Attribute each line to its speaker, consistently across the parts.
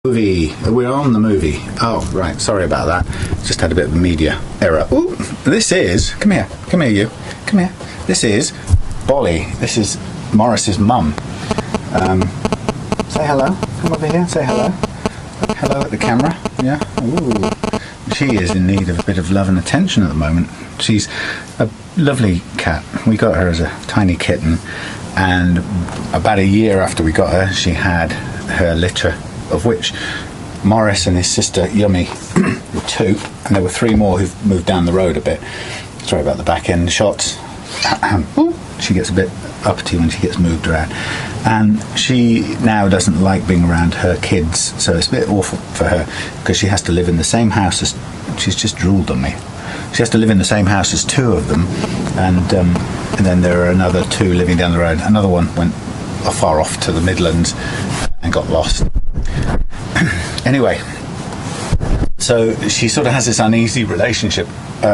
Speaker 1: Movie. We're on the movie. Oh, right. Sorry about that. Just had a bit of a media error. Ooh, this is... Come here. Come here, you. Come here. This is Bolly. This is Morris's mum. Say hello. Come over here. Say hello. Hello at the camera. Yeah. Ooh. She is in need of a bit of love and attention at the moment. She's a lovely cat. We got her as a tiny kitten, and about a year after we got her, she had her litter, of which Morris and his sister Yummy were 2, and there were 3 more who've moved down the road a bit. Sorry about the back end shots. She gets a bit uppity when she gets moved around, and she now doesn't like being around her kids, so it's a bit awful for her because she has to live in the same house as... She's just drooled on me. She has to live in the same house as 2 of them, and then there are another 2 living down the road. Another one went far off to the Midlands and got lost. Anyway, so she sort of has this uneasy relationship.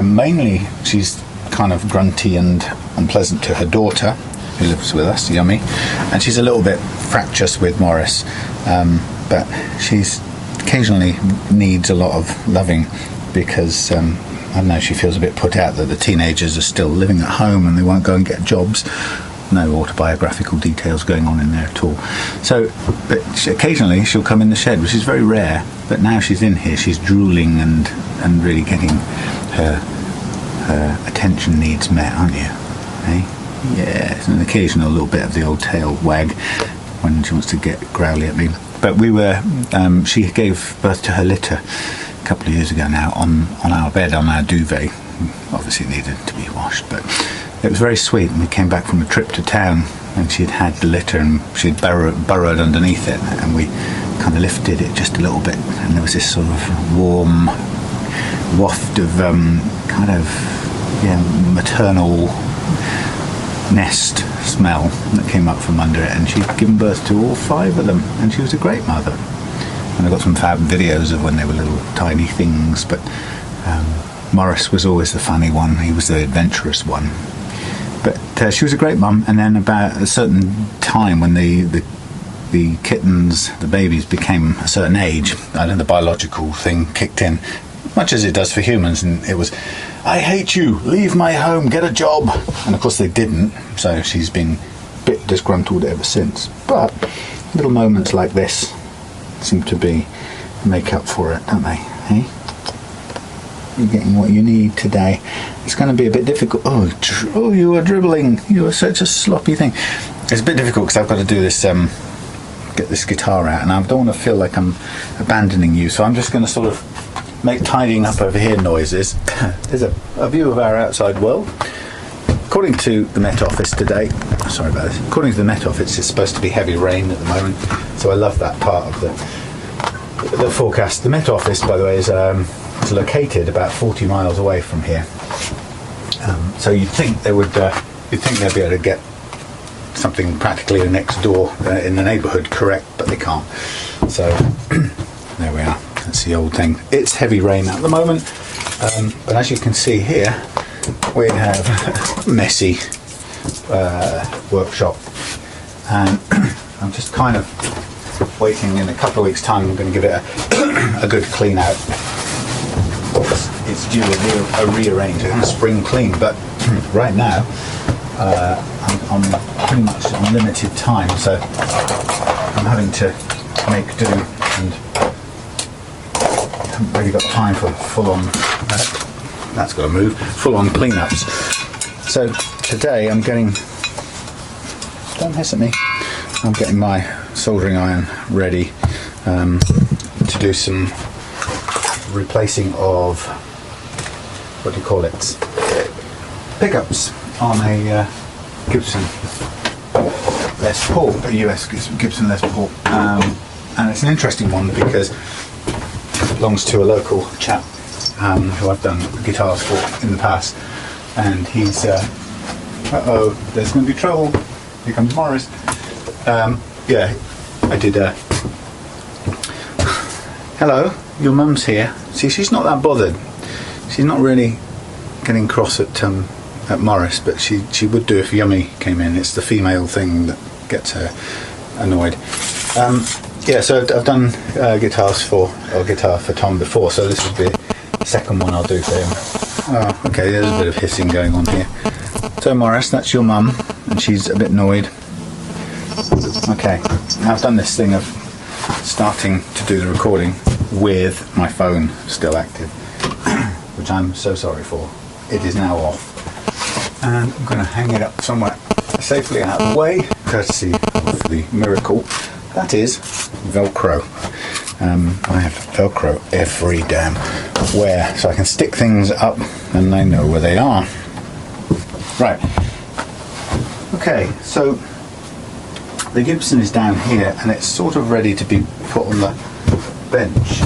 Speaker 1: Mainly she's kind of grunty and unpleasant to her daughter, who lives with us, Yummy, and she's a little bit fractious with Morris, but she's occasionally needs a lot of loving because I don't know, she feels a bit put out that the teenagers are still living at home and they won't go and get jobs. No autobiographical details going on in there at all. So, but occasionally she'll come in the shed, which is very rare, but now she's in here, she's drooling and really getting her attention needs met, aren't you? Eh? Yes, and an occasional little bit of the old tail wag when she wants to get growly at me. But we were, she gave birth to her litter a couple of years ago now on our bed, on our duvet. Obviously it needed to be washed, but it was very sweet. And we came back from a trip to town and she'd had the litter and she'd burrowed underneath it, and we kind of lifted it just a little bit, and there was this sort of warm waft of kind of maternal nest smell that came up from under it, and she'd given birth to all 5 of them, and she was a great mother. And I got some fab videos of when they were little tiny things, but Morris was always the funny one, he was the adventurous one. But she was a great mum, and then about a certain time when the kittens, the babies, became a certain age, I don't know, the biological thing kicked in, much as it does for humans, and it was, I hate you, leave my home, get a job. And of course they didn't, so she's been a bit disgruntled ever since. But little moments like this seem to make up for it, don't they? Eh? You're getting what you need today. It's going to be a bit difficult. Oh, you are dribbling. You are such a sloppy thing. It's a bit difficult because I've got to do this, get this guitar out, and I don't want to feel like I'm abandoning you, so I'm just going to sort of make tidying up over here noises. There's a view of our outside world. According to the Met Office today, sorry about this, according to the Met Office, it's supposed to be heavy rain at the moment, so I love that part of the forecast. The Met Office, by the way, is located about 40 miles away from here, so you'd think they'd be able to get something practically next door in the neighbourhood correct, but they can't. So there we are. That's the old thing. It's heavy rain at the moment, but as you can see here, we have a messy workshop, and I'm just kind of waiting. In a couple of weeks' time, I'm going to give it a good clean out. It's due a rearrange, a spring clean, but right now I'm pretty much on limited time, so I'm having to make do, and haven't really got time for full-on, that's got to move, full-on cleanups. So today I'm getting, don't hiss at me, I'm getting my soldering iron ready to do some replacing of, what do you call it, pickups on a Gibson Les Paul, a US Gibson Les Paul, and it's an interesting one because it belongs to a local chap who I've done guitars for in the past, and he's uh-oh, there's going to be trouble, here comes Morris. Yeah, I did hello, your mum's here. See, she's not that bothered. She's not really getting cross at Morris, but she would do if Yummy came in. It's the female thing that gets her annoyed. yeah, so I've done guitar for Tom before, so this is the second one I'll do for him. Oh, okay, there's a bit of hissing going on here. So Morris, that's your mum, and she's a bit annoyed. Okay, now I've done this thing of starting to do the recording with my phone still active, which I'm so sorry for. It is now off, and I'm going to hang it up somewhere safely out of the way, courtesy of the miracle that is Velcro. I have Velcro every damn where, so I can stick things up and I know where they are. Right. Okay, so the Gibson is down here and it's sort of ready to be put on the bench,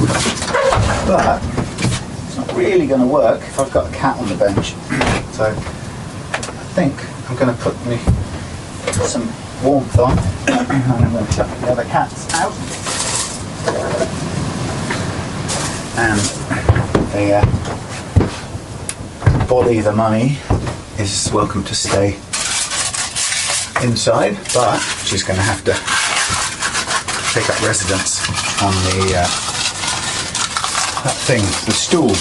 Speaker 1: but it's not really going to work if I've got a cat on the bench. So I think I'm going to put some warmth on and I'm going to chuck the other cats out, and the body, the mummy, is welcome to stay inside, but she's going to have to take up residence on the that thing, the stool.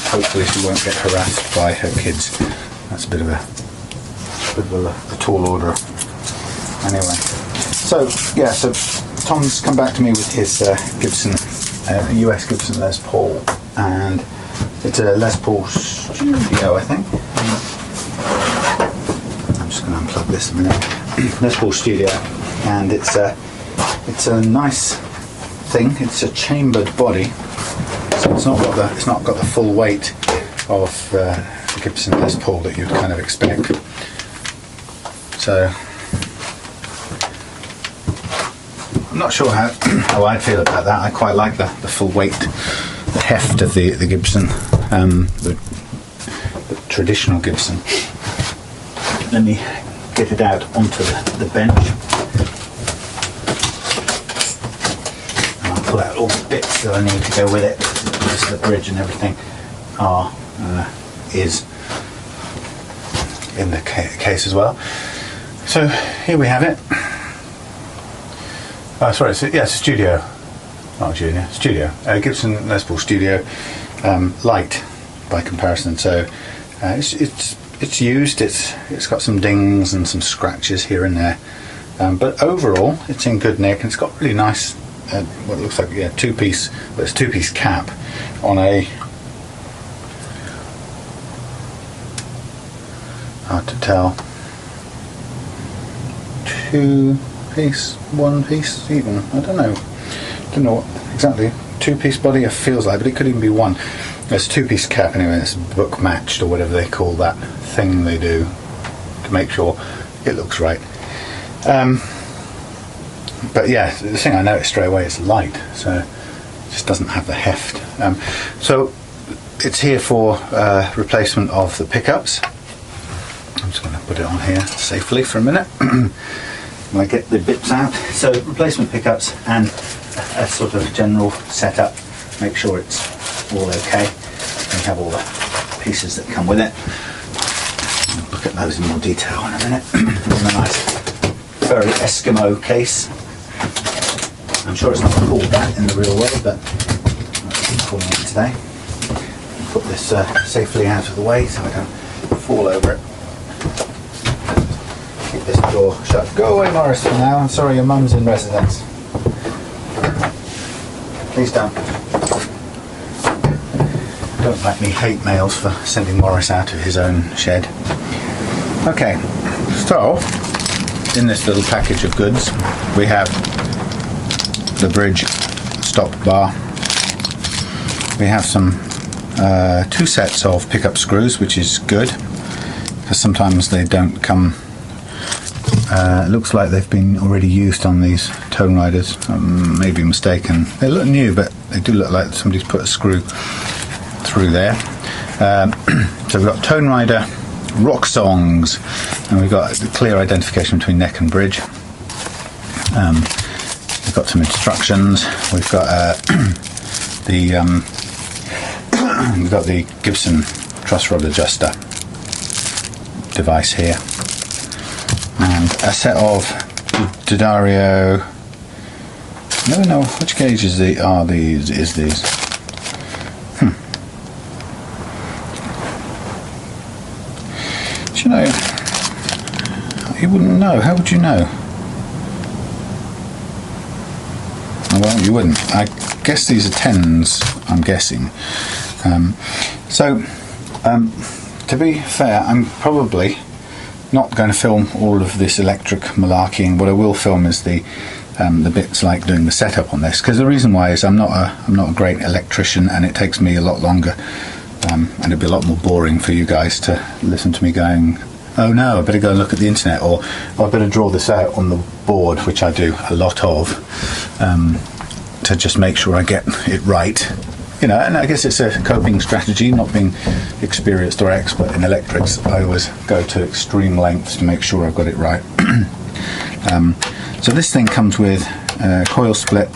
Speaker 1: Hopefully she won't get harassed by her kids. That's a bit of a tall order. Anyway, so yeah, so Tom's come back to me with his Gibson, US Gibson Les Paul, and it's a Les Paul Studio, I think. I'm just going to unplug this a minute. Les Paul Studio, and it's a nice thing. It's a chambered body, so it's not got the full weight of the Gibson Les Paul that you'd kind of expect. So I'm not sure how I'd feel about that. I quite like the full weight, the heft of the Gibson, the traditional Gibson. Let me get it out onto the bench. And I'll pull out all the bits that I need to go with it. This, the bridge and everything is in the case as well. So here we have it. Oh, sorry, it's a studio. Not junior, studio. Gibson Les Paul Studio, light by comparison. So it's used. It's got some dings and some scratches here and there, but overall it's in good nick, and it's got really nice what looks like two-piece. Well, it's two-piece cap on a, hard to tell, two-piece, one-piece, even, I don't know what exactly two-piece body it feels like, but it could even be one. It's a two-piece cap anyway. It's book matched, or whatever they call that thing they do to make sure it looks right. But yeah, the thing I noticed straight away is light, so it just doesn't have the heft. So it's here for replacement of the pickups. I'm just going to put it on here safely for a minute. When I get the bits out. So replacement pickups and a sort of general setup. Make sure it's all okay. We have all the pieces that come with it. I'll look at those in more detail in a minute. It's a nice, very Eskimo case. I'm sure it's not called that in the real world, but I'm calling it today. Put this safely out of the way so I don't fall over it. Keep this door shut. Go away, Morris, for now. I'm sorry, your mum's in residence. Please don't make me hate mails for sending Morris out of his own shed. Okay, so in this little package of goods we have the bridge stop bar. We have some two sets of pickup screws, which is good because sometimes they don't come. It looks like they've been already used on these Toneriders. Maybe mistaken. They look new, but they do look like somebody's put a screw through there. So we've got Tonerider Rocksongs, and we've got the clear identification between neck and bridge. We've got some instructions. We've got we've got the Gibson truss rod adjuster device here, and a set of Tonerider Never know which gauges these. Do you know? You wouldn't know. How would you know? Oh, well, you wouldn't. I guess these are 10s. I'm guessing. To be fair, I'm probably not going to film all of this electric malarkeying. What I will film is the bits like doing the setup on this, because the reason why is I'm not a great electrician, and it takes me a lot longer, and it'd be a lot more boring for you guys to listen to me going, oh no, I better go and look at the internet, or I better draw this out on the board, which I do a lot of, to just make sure I get it right. You know, and I guess it's a coping strategy, not being experienced or expert in electrics. I always go to extreme lengths to make sure I've got it right. So this thing comes with a coil split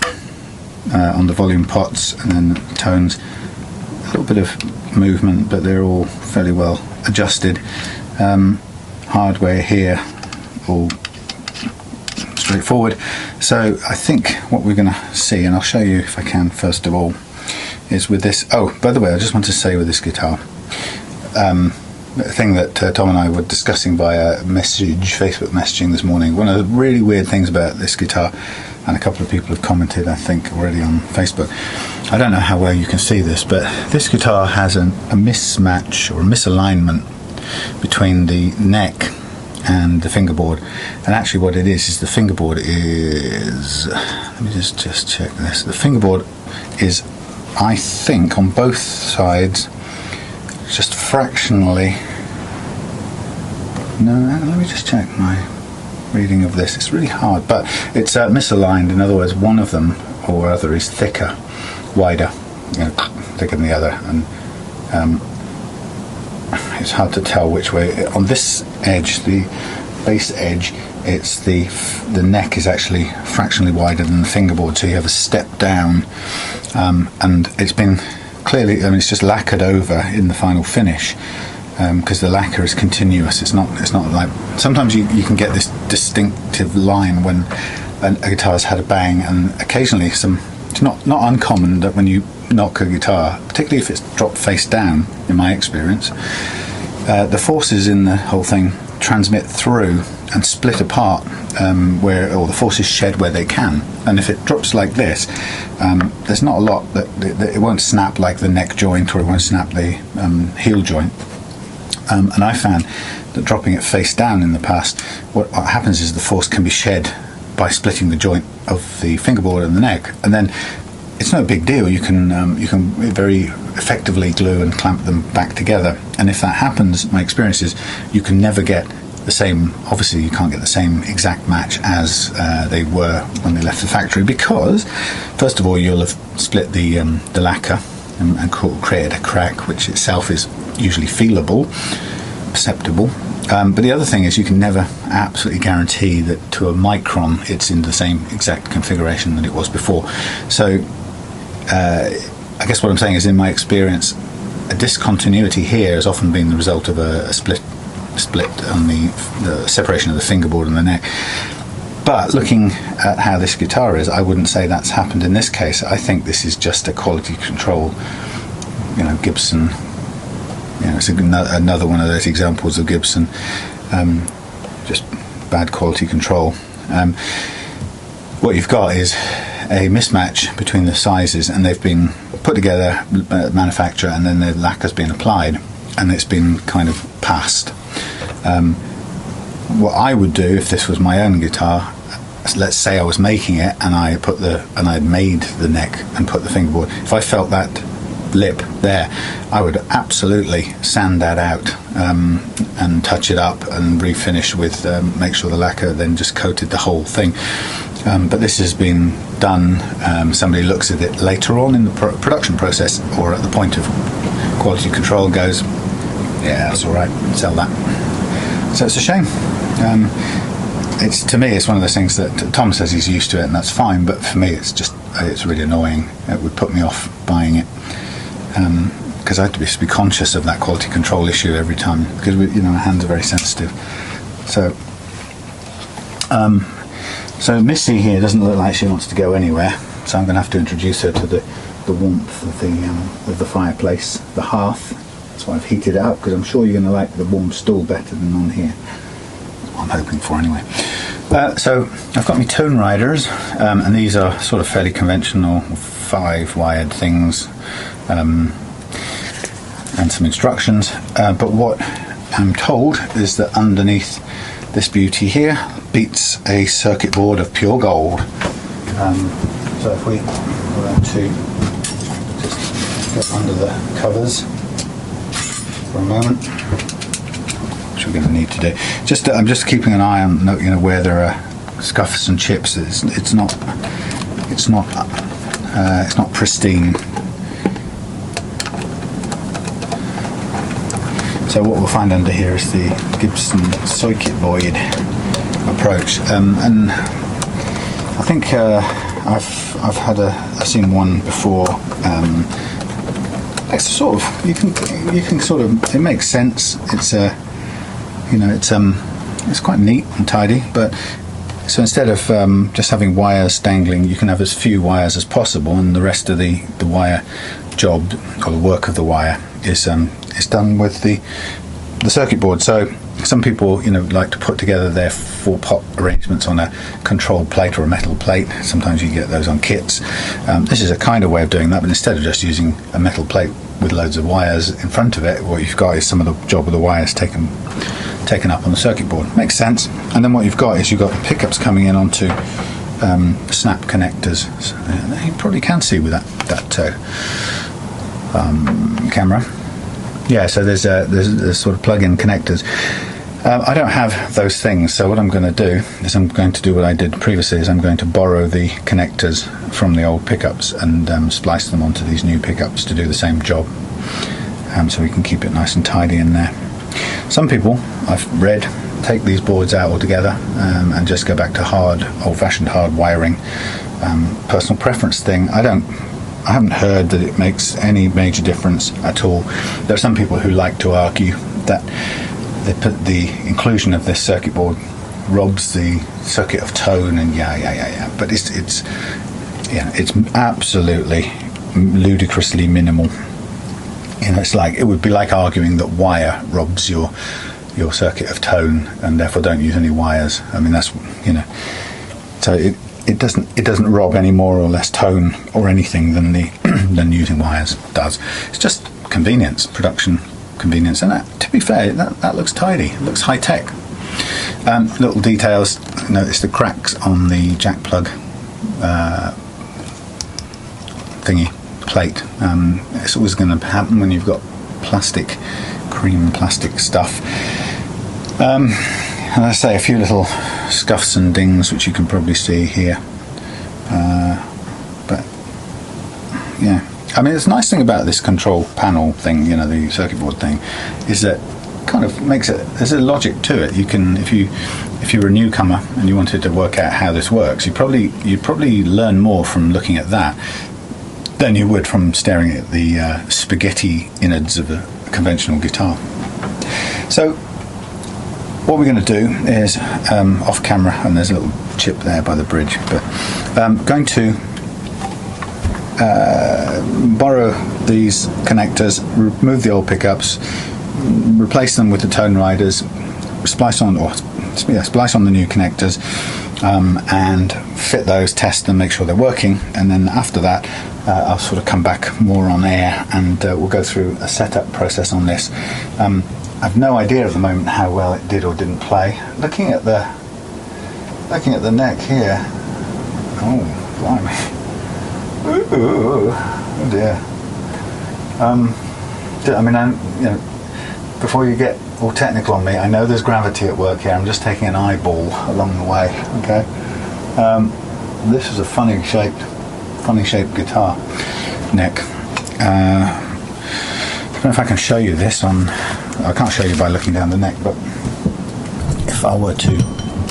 Speaker 1: on the volume pots, and then tones. A little bit of movement, but they're all fairly well adjusted. Hardware here, all straightforward. So I think what we're going to see, and I'll show you if I can first of all, is with this. Oh, by the way, I just want to say with this guitar, the thing that Tom and I were discussing via Facebook messaging this morning, one of the really weird things about this guitar, and a couple of people have commented, I think, already on Facebook. I don't know how well you can see this, but this guitar has a mismatch or a misalignment between the neck and the fingerboard. And actually what it is the fingerboard is, let me just check this, the fingerboard is, I think, on both sides, just fractionally, no, let me just check my reading of this. It's really hard, but it's misaligned. In other words, one of them or other is thicker, wider, you know, thicker than the other, and it's hard to tell which way. On this edge, the base edge, it's the neck is actually fractionally wider than the fingerboard, so you have a step down, and it's been clearly, I mean, it's just lacquered over in the final finish, because the lacquer is continuous. It's not like, sometimes you can get this distinctive line when a guitar's had a bang, and occasionally it's not uncommon that when you knock a guitar, particularly if it's dropped face down, in my experience, the forces in the whole thing transmit through and split apart, or the forces shed where they can. And if it drops like this, there's not a lot that it won't snap like the neck joint, or it won't snap the heel joint. And I found that dropping it face down in the past, what happens is the force can be shed by splitting the joint of the fingerboard and the neck, and then it's no big deal. You can very effectively glue and clamp them back together. And if that happens, my experience is you can never get the same. Obviously, you can't get the same exact match as they were when they left the factory, because first of all, you'll have split the lacquer and created a crack, which itself is usually feelable, perceptible. But the other thing is you can never absolutely guarantee that to a micron it's in the same exact configuration that it was before. So I guess what I'm saying is, in my experience, a discontinuity here has often been the result of a split on the separation of the fingerboard and the neck. But looking at how this guitar is, I wouldn't say that's happened in this case. I think this is just a quality control, Gibson. It's another one of those examples of Gibson, just bad quality control. What you've got is a mismatch between the sizes, and they've been put together, manufacturer, and then the lacquer's been applied, and it's been kind of passed. What I would do if this was my own guitar, let's say I was making it and I'd made the neck and put the fingerboard, if I felt that lip there, I would absolutely sand that out and touch it up and refinish with, make sure the lacquer then just coated the whole thing. But this has been done, somebody looks at it later on in the production process, or at the point of quality control, and goes, yeah, that's alright, sell that. So it's a shame. To me, it's one of those things that Tom says he's used to it, and that's fine, but for me it's really annoying. It would put me off buying it, because I have to be conscious of that quality control issue every time, because my hands are very sensitive. So Missy here doesn't look like she wants to go anywhere, so I'm going to have to introduce her to the warmth of the fireplace, the hearth. That's why I've heated it up, because I'm sure you're going to like the warm stool better than on here. That's what I'm hoping for anyway. So I've got my Toneriders, and these are sort of fairly conventional 5-wired things, and some instructions. But what I'm told is that underneath this beauty here beats a circuit board of pure gold. So if we were to just get under the covers for a moment, which we're going to need to do. I'm just keeping an eye on, where there are scuffs and chips. It's not pristine. So what we'll find under here is the Gibson circuit void approach, and I think I've seen one before. It's sort of you can sort of, it makes sense. It's it's quite neat and tidy, but so instead of just having wires dangling, you can have as few wires as possible, and the rest of the wire job, or the work of the wire, is done with the circuit board. So some people like to put together their 4-pot arrangements on a control plate or a metal plate. Sometimes you get those on kits. This is a kind of way of doing that, but instead of just using a metal plate with loads of wires in front of it, what you've got is some of the job of the wires taken up on the circuit board. Makes sense. And then what you've got is you've got pickups coming in onto snap connectors. So you probably can see with that camera. Yeah, so there's sort of plug-in connectors. I don't have those things, so what I'm going to do is I'm going to do what I did previously, is I'm going to borrow the connectors from the old pickups and splice them onto these new pickups to do the same job, so we can keep it nice and tidy in there. Some people, I've read, take these boards out altogether and just go back to old-fashioned hard wiring. Personal preference thing. I haven't heard that it makes any major difference at all. There are some people who like to argue that the inclusion of this circuit board robs the circuit of tone, and but it's absolutely ludicrously minimal. It's like, it would be like arguing that wire robs your circuit of tone, and therefore don't use any wires. I mean, that's so it doesn't rob any more or less tone or anything than than using wires does. It's just convenience, production convenience, and that, to be fair, that looks tidy. It looks high tech. Little details. Notice the cracks on the jack plug thingy plate. It's always going to happen when you've got cream plastic stuff. And I say a few little scuffs and dings, which you can probably see here. But yeah, I mean, it's a nice thing about this control panel thing, the circuit board thing, is that kind of makes it, there's a logic to it. You can, if you're a newcomer and you wanted to work out how this works, you'd probably learn more from looking at that than you would from staring at the spaghetti innards of a conventional guitar. So what we're going to do is, off camera, and there's a little chip there by the bridge, but I'm going to borrow these connectors, remove the old pickups, replace them with the Toneriders, splice on the new connectors, and fit those, test them, make sure they're working, and then after that I'll sort of come back more on air, and we'll go through a setup process on this. I've no idea at the moment how well it did or didn't play. Looking at the neck here, oh blimey, ooh, oh dear. I mean, before you get all technical on me, I know there's gravity at work here. I'm just taking an eyeball along the way. Okay. This is a funny shaped guitar neck. I don't know if I can show you this on. I can't show you by looking down the neck, but if I were to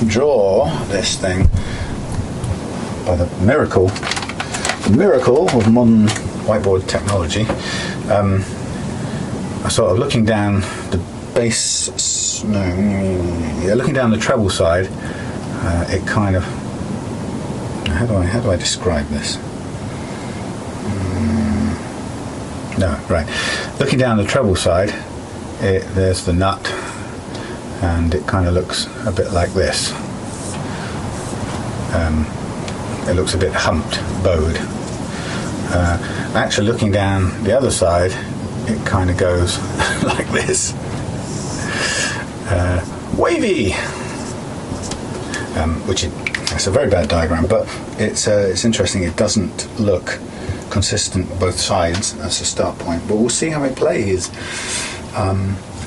Speaker 1: draw this thing by the miracle of modern whiteboard technology, I'm sort of looking down the bass. Looking down the treble side, it kind of how do I describe this? No, right. Looking down the treble side, there's the nut, and it kind of looks a bit like this. It looks a bit humped, bowed. Actually, looking down the other side, it kind of goes like this. Wavy! It's a very bad diagram, but it's interesting. It doesn't look consistent both sides. That's a start point, but we'll see how it plays.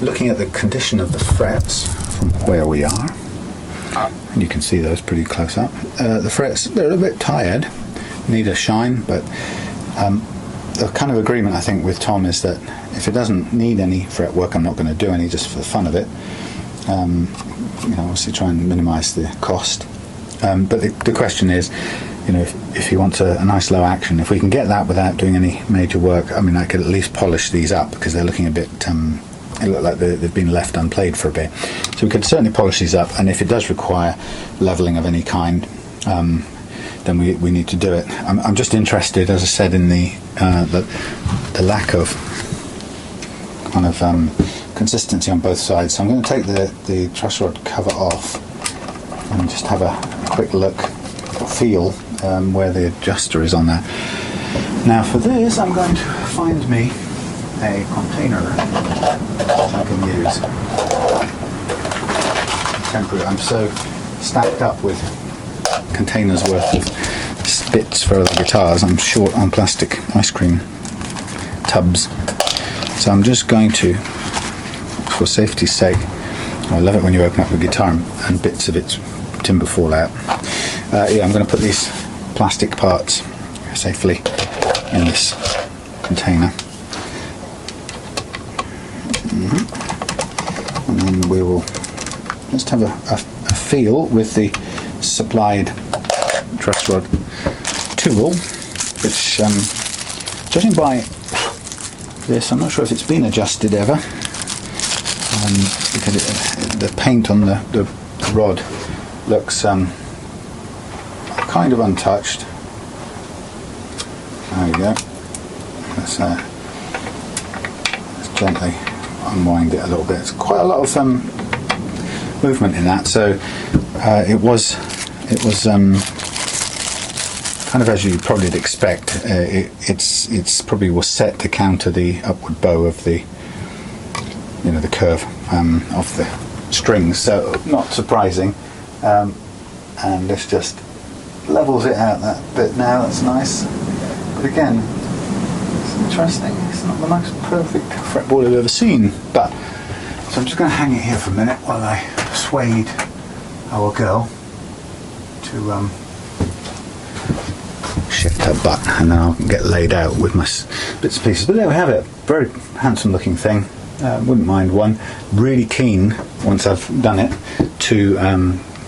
Speaker 1: Looking at the condition of the frets from where we are, and you can see those pretty close up. The frets, they're a bit tired, need a shine, but the kind of agreement I think with Tom is that if it doesn't need any fret work, I'm not going to do any, just for the fun of it. Obviously try and minimise the cost. But the question is, if you want a nice low action, if we can get that without doing any major work, I mean, I could at least polish these up because they're looking a bit, they look like they've been left unplayed for a bit. So we could certainly polish these up, and if it does require levelling of any kind, then we need to do it. I'm just interested, as I said, in the lack of kind of consistency on both sides. So I'm going to take the truss rod cover off and just have a quick look or feel where the adjuster is on that. Now for this, I'm going to find me a container that I can use. Temporary. I'm so stacked up with containers worth of spits for the guitars. I'm short on plastic ice cream tubs. So I'm just going to, for safety's sake, I love it when you open up a guitar and bits of its timber fall out. I'm going to put these plastic parts safely in this container. And then we will just have a feel with the supplied truss rod tool, which, judging by this, I'm not sure if it's been adjusted ever, because the paint on the rod looks kind of untouched. There we go. Let's gently unwind it a little bit. It's quite a lot of movement in that. So it was kind of as you probably would expect. It's probably was set to counter the upward bow of the the curve of the strings. So not surprising. And this just levels it out that bit now. That's nice. But again, it's interesting. It's not the most perfect fretboard I've ever seen. But so I'm just going to hang it here for a minute while I persuade our girl to shift her butt, and then I'll get laid out with my bits and pieces. But there we have it. Very handsome looking thing. Wouldn't mind one. Really keen, once I've done it, to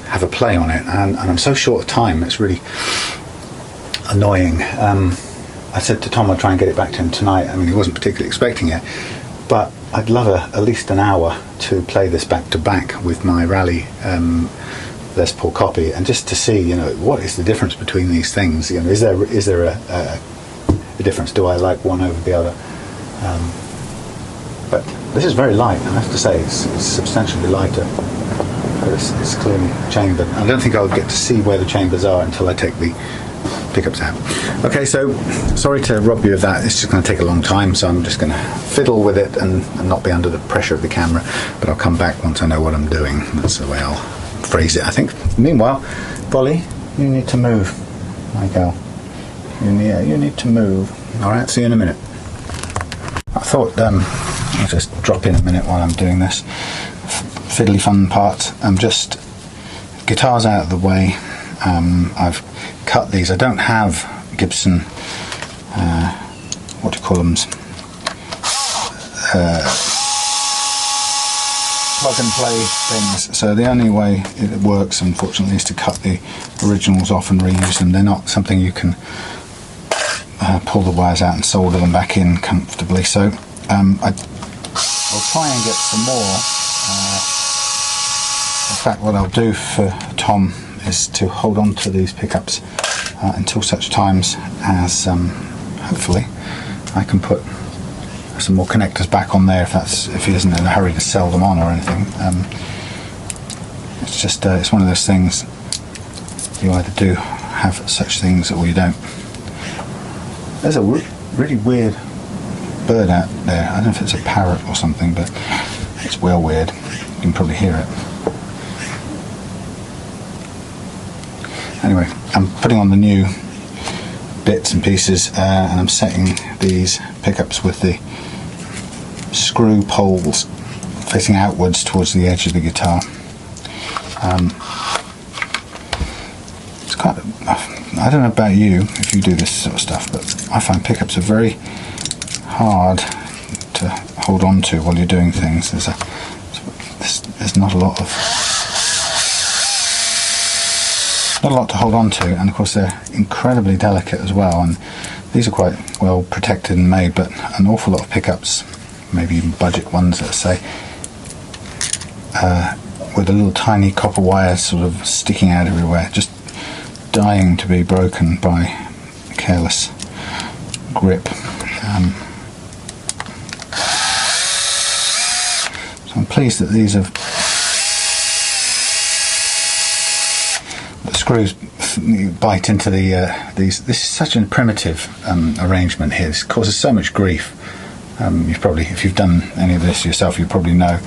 Speaker 1: have a play on it, and I'm so short of time, it's really annoying. I said to Tom I'd try and get it back to him tonight. I mean, he wasn't particularly expecting it, but I'd love at least an hour to play this back to back with my Rally Les Paul copy, and just to see, what is the difference between these things. Is there a difference? Do I like one over the other? But this is very light, I have to say. It's substantially lighter. But it's clearly chambered. I don't think I'll get to see where the chambers are until I take the pickups out. Okay, so sorry to rob you of that. It's just going to take a long time, so I'm just going to fiddle with it and not be under the pressure of the camera. But I'll come back once I know what I'm doing. That's the way I'll phrase it, I think. Meanwhile, Bolly, you need to move, my girl. You need to move. All right, see you in a minute. I thought I'll just drop in a minute while I'm doing this fiddly fun part. Just guitars out of the way. I've cut these. I don't have Gibson what do you call them, plug and play things, so the only way it works, unfortunately, is to cut the originals off and reuse them. They're not something you can pull the wires out and solder them back in comfortably, so I'll try and get some more. In fact, what I'll do for Tom is to hold on to these pickups until such times as hopefully I can put some more connectors back on there if he isn't in a hurry to sell them on or anything. It's just it's one of those things, you either do have such things or you don't. There's a really weird bird out there. I don't know if it's a parrot or something, but it's well weird. You can probably hear it. Anyway, I'm putting on the new bits and pieces, and I'm setting these pickups with the screw poles facing outwards towards the edge of the guitar. It's quite, I don't know about you if you do this sort of stuff, but I find pickups are very hard to hold on to while you're doing things. There's not a lot to hold on to, and of course they're incredibly delicate as well, and these are quite well protected and made, but an awful lot of pickups, maybe even budget ones, let's say, with a little tiny copper wire sort of sticking out everywhere, just dying to be broken by careless grip. So I'm pleased that these have, the screws bite into these. This is such a primitive arrangement here. This causes so much grief. You've probably, if you've done any of this yourself, you probably know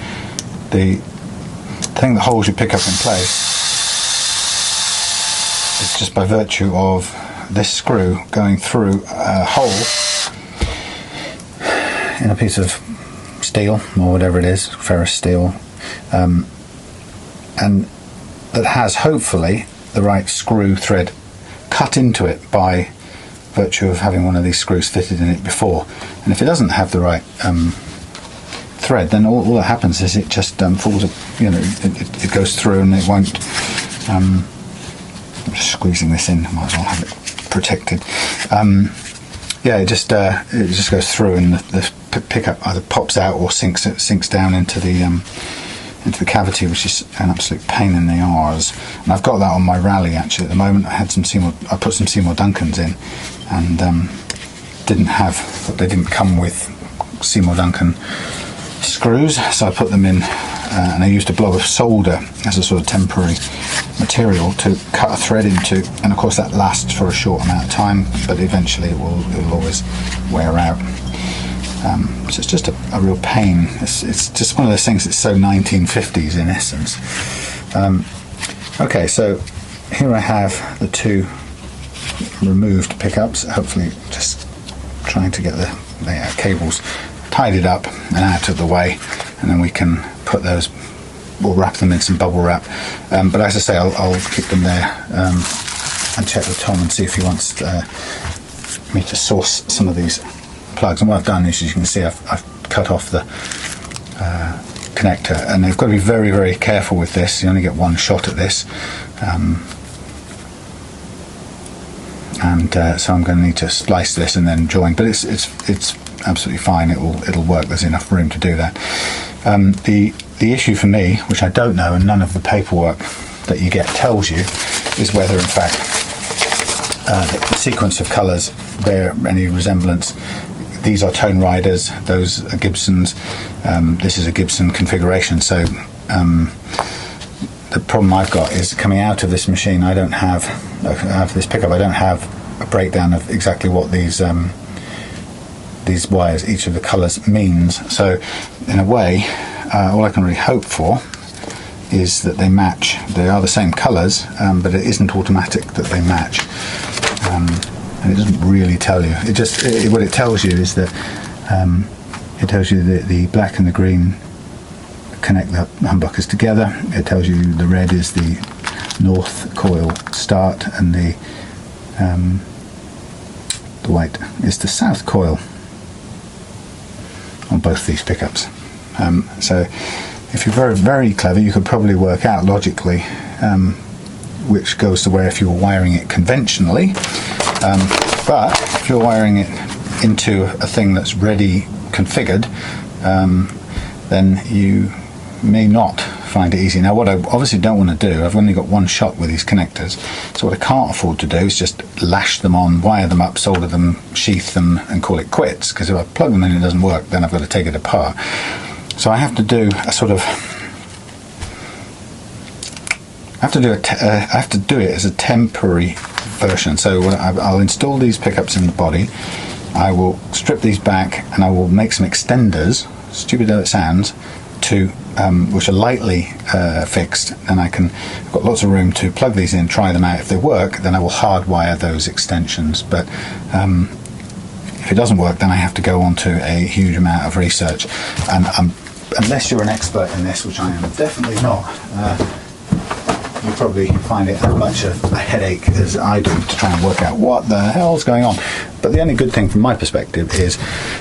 Speaker 1: the thing that holds your pickup in place is just by virtue of this screw going through a hole in a piece of steel or whatever it is, ferrous steel, and that has hopefully the right screw thread cut into it by virtue of having one of these screws fitted in it before. And if it doesn't have the right thread, then all that happens is it just falls, it goes through and it won't. I'm just squeezing this in, might as well have it protected. It just goes through, and the pickup either pops out or sinks down into the cavity, which is an absolute pain in the arse. And I've got that on my Rally actually at the moment. I put some Seymour Duncans in, and they didn't come with Seymour Duncan screws, so I put them in, and I used a blob of solder as a sort of temporary material to cut a thread into, and of course that lasts for a short amount of time, but eventually it will always wear out. So it's just a real pain. It's just one of those things that's so 1950s in essence. Okay, so here I have the two removed pickups, hopefully just trying to get the cables tidied up and out of the way, and then we can put those, we'll wrap them in some bubble wrap, but as I say, I'll keep them there and check with Tom and see if he wants me to source some of these plugs. And what I've done is, as you can see, I've cut off the connector, and you've got to be very, very careful with this. You only get one shot at this, so I'm going to need to splice this and then join, but it's absolutely fine. It'll work. There's enough room to do that. The issue for me, which I don't know, and none of the paperwork that you get tells you, is whether in fact the sequence of colours bear any resemblance. These are Toneriders, those are Gibsons, this is a Gibson configuration, so the problem I've got is coming out of this machine, I don't have this pickup, I don't have a breakdown of exactly what these wires, each of the colours means. So in a way, all I can really hope for is that they match. They are the same colours, but it isn't automatic that they match. And it doesn't really tell you. What it tells you is that it tells you that the black and the green connect the humbuckers together. It tells you the red is the north coil start, and the white is the south coil on both these pickups. So if you're very, very clever, you could probably work out logically which goes to where if you were wiring it conventionally. But if you're wiring it into a thing that's ready configured, then you may not find it easy. Now what I obviously don't want to do, I've only got one shot with these connectors, so what I can't afford to do is just lash them on, wire them up, solder them, sheath them and call it quits, because if I plug them in and it doesn't work, then I've got to take it apart. So I have to do a sort of, I have to do it as a temporary version. So I'll install these pickups in the body, I will strip these back and I will make some extenders, stupid though it sounds, to which are lightly fixed, and I've got lots of room to plug these in, try them out. If they work, then I will hardwire those extensions, but if it doesn't work, then I have to go on to a huge amount of research, and unless you're an expert in this, which I am definitely not, you probably find it as much a headache as I do to try and work out what the hell's going on. But the only good thing from my perspective is,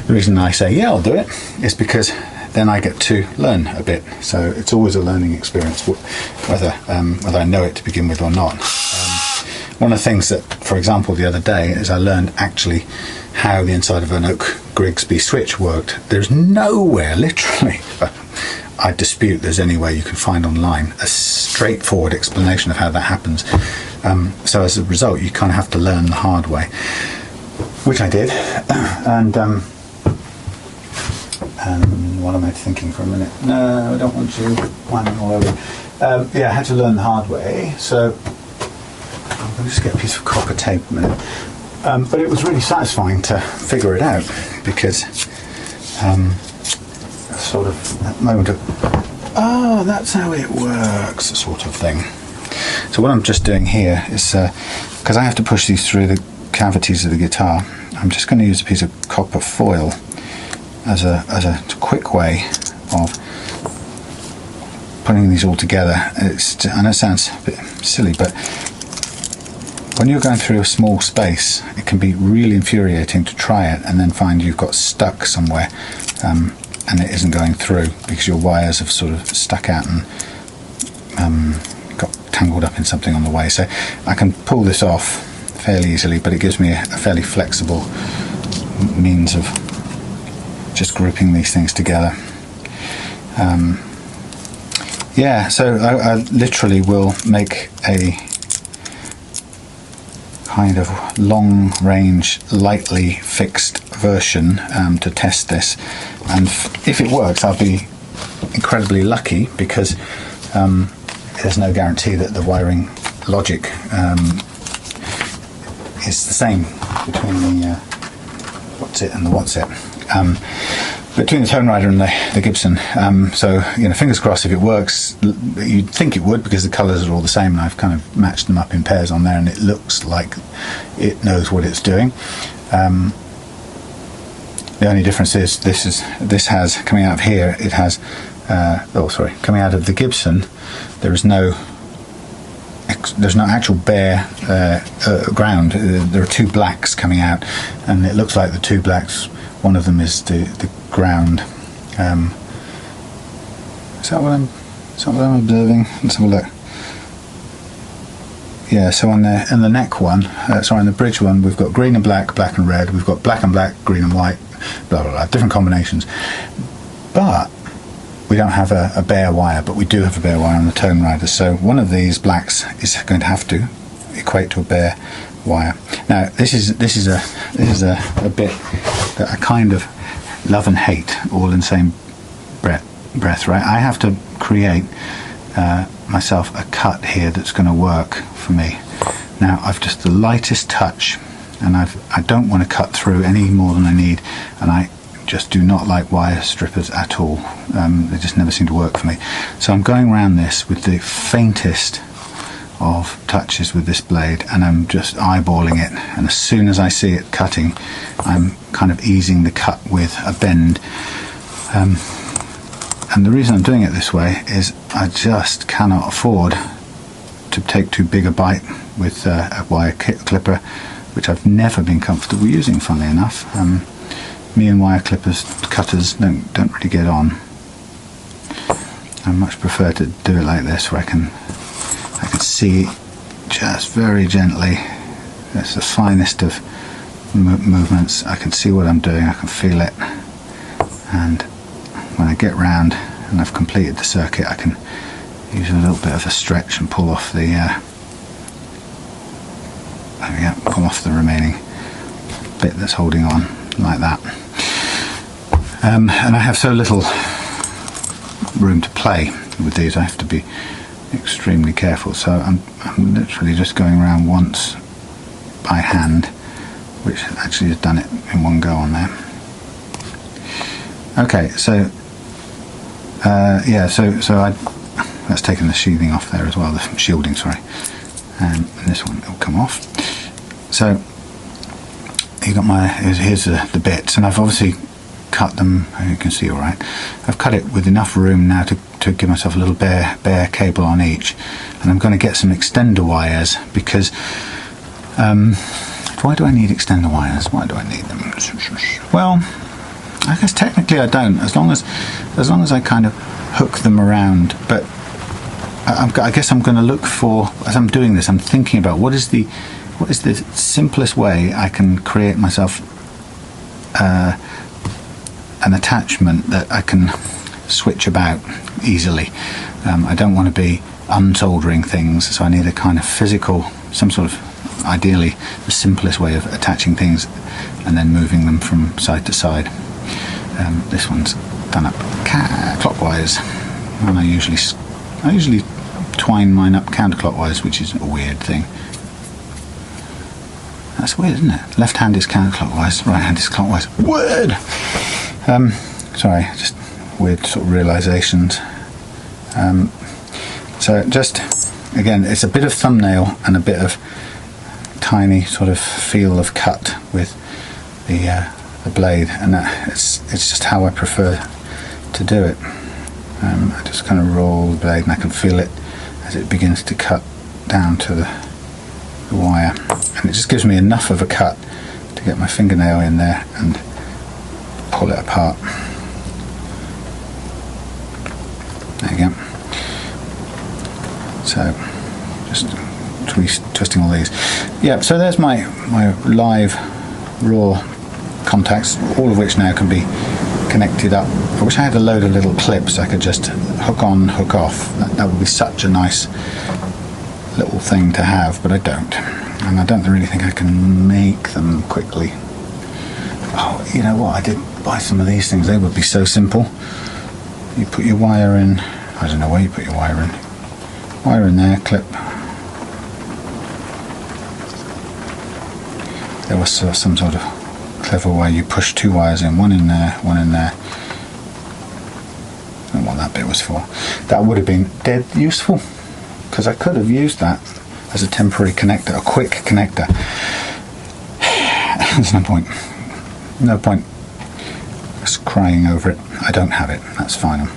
Speaker 1: the reason I say yeah I'll do it is because then I get to learn a bit. So it's always a learning experience, whether I know it to begin with or not. One of the things that, for example, the other day is I learned actually how the inside of an Oak Grigsby switch worked. There's nowhere, literally, I dispute there's anywhere you can find online a straightforward explanation of how that happens. So as a result, you kind of have to learn the hard way, which I did. And what am I thinking for a minute? No, I don't want you whining all over. Yeah, I had to learn the hard way. So I'm going to just get a piece of copper tape a minute. But it was really satisfying to figure it out, because sort of that moment of, oh, that's how it works, sort of thing. So what I'm just doing here is, because I have to push these through the cavities of the guitar, I'm just going to use a piece of copper foil as a quick way of putting these all together. I know it sounds a bit silly, but when you're going through a small space, it can be really infuriating to try it and then find you've got stuck somewhere, and it isn't going through because your wires have sort of stuck out and got tangled up in something on the way. So I can pull this off fairly easily, but it gives me a fairly flexible means of just grouping these things together. Yeah, so I literally will make a kind of long range, lightly fixed version to test this, and if it works I'll be incredibly lucky, because there's no guarantee that the wiring logic is the same between the what's it and the what's it, between the Tonerider and the Gibson. So, you know, fingers crossed if it works. You'd think it would, because the colours are all the same, and I've kind of matched them up in pairs on there, and it looks like it knows what it's doing. The only difference is this has, coming out of here, it has coming out of the Gibson, there's no actual bare ground. There are two blacks coming out, and it looks like the two blacks, one of them is the ground. Is that what I'm observing? Let's have a look. Yeah, so on the neck one, on the bridge one, we've got green and black, black and red. We've got black and black, green and white, blah blah blah, different combinations. But we don't have a bare wire, but we do have a bare wire on the Tonerider. So one of these blacks is going to have to equate to a bare wire. Now this is a bit that I kind of love and hate all in the same breath, right? I have to create myself a cut here that's going to work for me. Now I've just the lightest touch, and I don't want to cut through any more than I need, and I just do not like wire strippers at all. They just never seem to work for me. So I'm going around this with the faintest of touches with this blade, and I'm just eyeballing it, and as soon as I see it cutting, I'm kind of easing the cut with a bend. And the reason I'm doing it this way is I just cannot afford to take too big a bite with a wire clipper, which I've never been comfortable using, funnily enough. Me and wire cutters don't really get on. I much prefer to do it like this, where I can see just very gently. It's the finest of movements. I can see what I'm doing, I can feel it, and when I get round and I've completed the circuit, I can use a little bit of a stretch and pull off the there we go, pull off the remaining bit that's holding on, like that. And I have so little room to play with these, I have to be extremely careful, so I'm literally just going around once by hand, which actually has done it in one go on there. Okay, so yeah, so that's taken the sheathing off there as well, the shielding, sorry, and this one will come off. So you got my, here's the bits, and I've obviously cut them, you can see all right. I've cut it with enough room now to give myself a little bare cable on each, and I'm going to get some extender wires, because why do I need extender wires? Why do I need them? Well, I guess technically I don't, as long as I kind of hook them around. But I guess I'm going to look for, as I'm doing this, I'm thinking about what is the simplest way I can create myself an attachment that I can switch about easily. I don't want to be unsoldering things, so I need a kind of physical, some sort of, ideally the simplest way of attaching things and then moving them from side to side. This one's done up clockwise, and I usually twine mine up counterclockwise, which is a weird thing. That's weird, isn't it? Left hand is counterclockwise, right hand is clockwise. Weird! Sorry, just weird sort of realizations. So just, again, it's a bit of thumbnail and a bit of tiny sort of feel of cut with the blade, and it's just how I prefer to do it. I just kind of roll the blade, and I can feel it as it begins to cut down to the wire, and it just gives me enough of a cut to get my fingernail in there and pull it apart. There you go. So just twisting all these. Yeah, so there's my live raw contacts, all of which now can be connected up. I wish I had a load of little clips I could just hook on, hook off. That would be such a nice little thing to have, but I don't, and I don't really think I can make them quickly. Oh, you know what, I did buy some of these things. They would be so simple. You put your wire in, I don't know where you put your wire in there, clip. There was some sort of clever way you push two wires in, one in there, one in there. I don't know what that bit was for. That would have been dead useful, because I could have used that as a temporary connector, a quick connector. There's no point just crying over it. I don't have it, that's fine.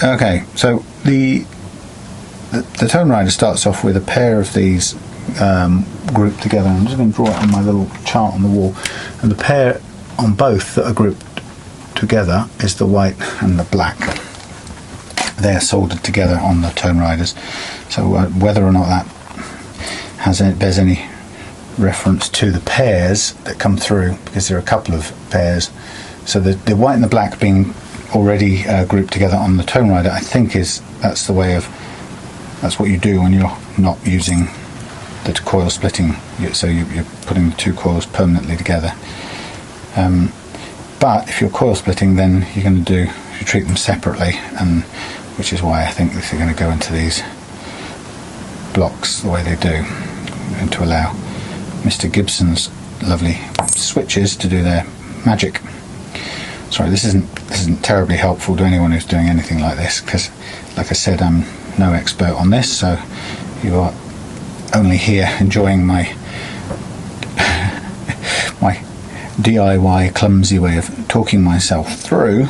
Speaker 1: Okay, so the Tonerider starts off with a pair of these grouped together. I'm just going to draw it on my little chart on the wall, and the pair on both that are grouped together is the white and the black. They're soldered together on the Toneriders, so whether or not that bears any reference to the pairs that come through, because there are a couple of pairs, so the white and the black being already grouped together on the Tonerider, I think that's what you do when you're not using the coil splitting, so you're putting the two coils permanently together. But if you're coil splitting, then you treat them separately, and which is why I think if they're going to go into these blocks the way they do, and to allow Mr. Gibson's lovely switches to do their magic. Sorry, this isn't terribly helpful to anyone who's doing anything like this, because, like I said, I'm no expert on this, so you are only here enjoying my my DIY clumsy way of talking myself through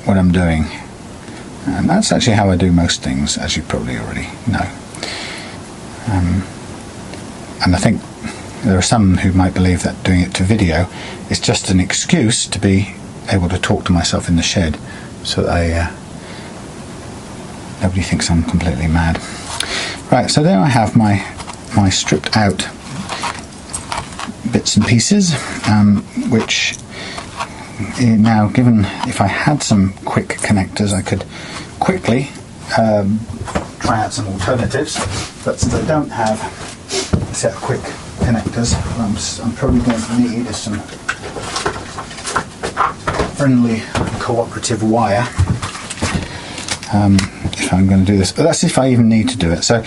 Speaker 1: what I'm doing, and that's actually how I do most things, as you probably already know. And I think there are some who might believe that doing it to video is just an excuse to be able to talk to myself in the shed, so that nobody thinks I'm completely mad. Right, so there I have my stripped out bits and pieces, which now, given if I had some quick connectors, I could quickly try out some alternatives, but since I don't have a set of quick connectors, what I'm probably going to need is some friendly cooperative wire if I'm going to do this, but that's if I even need to do it. So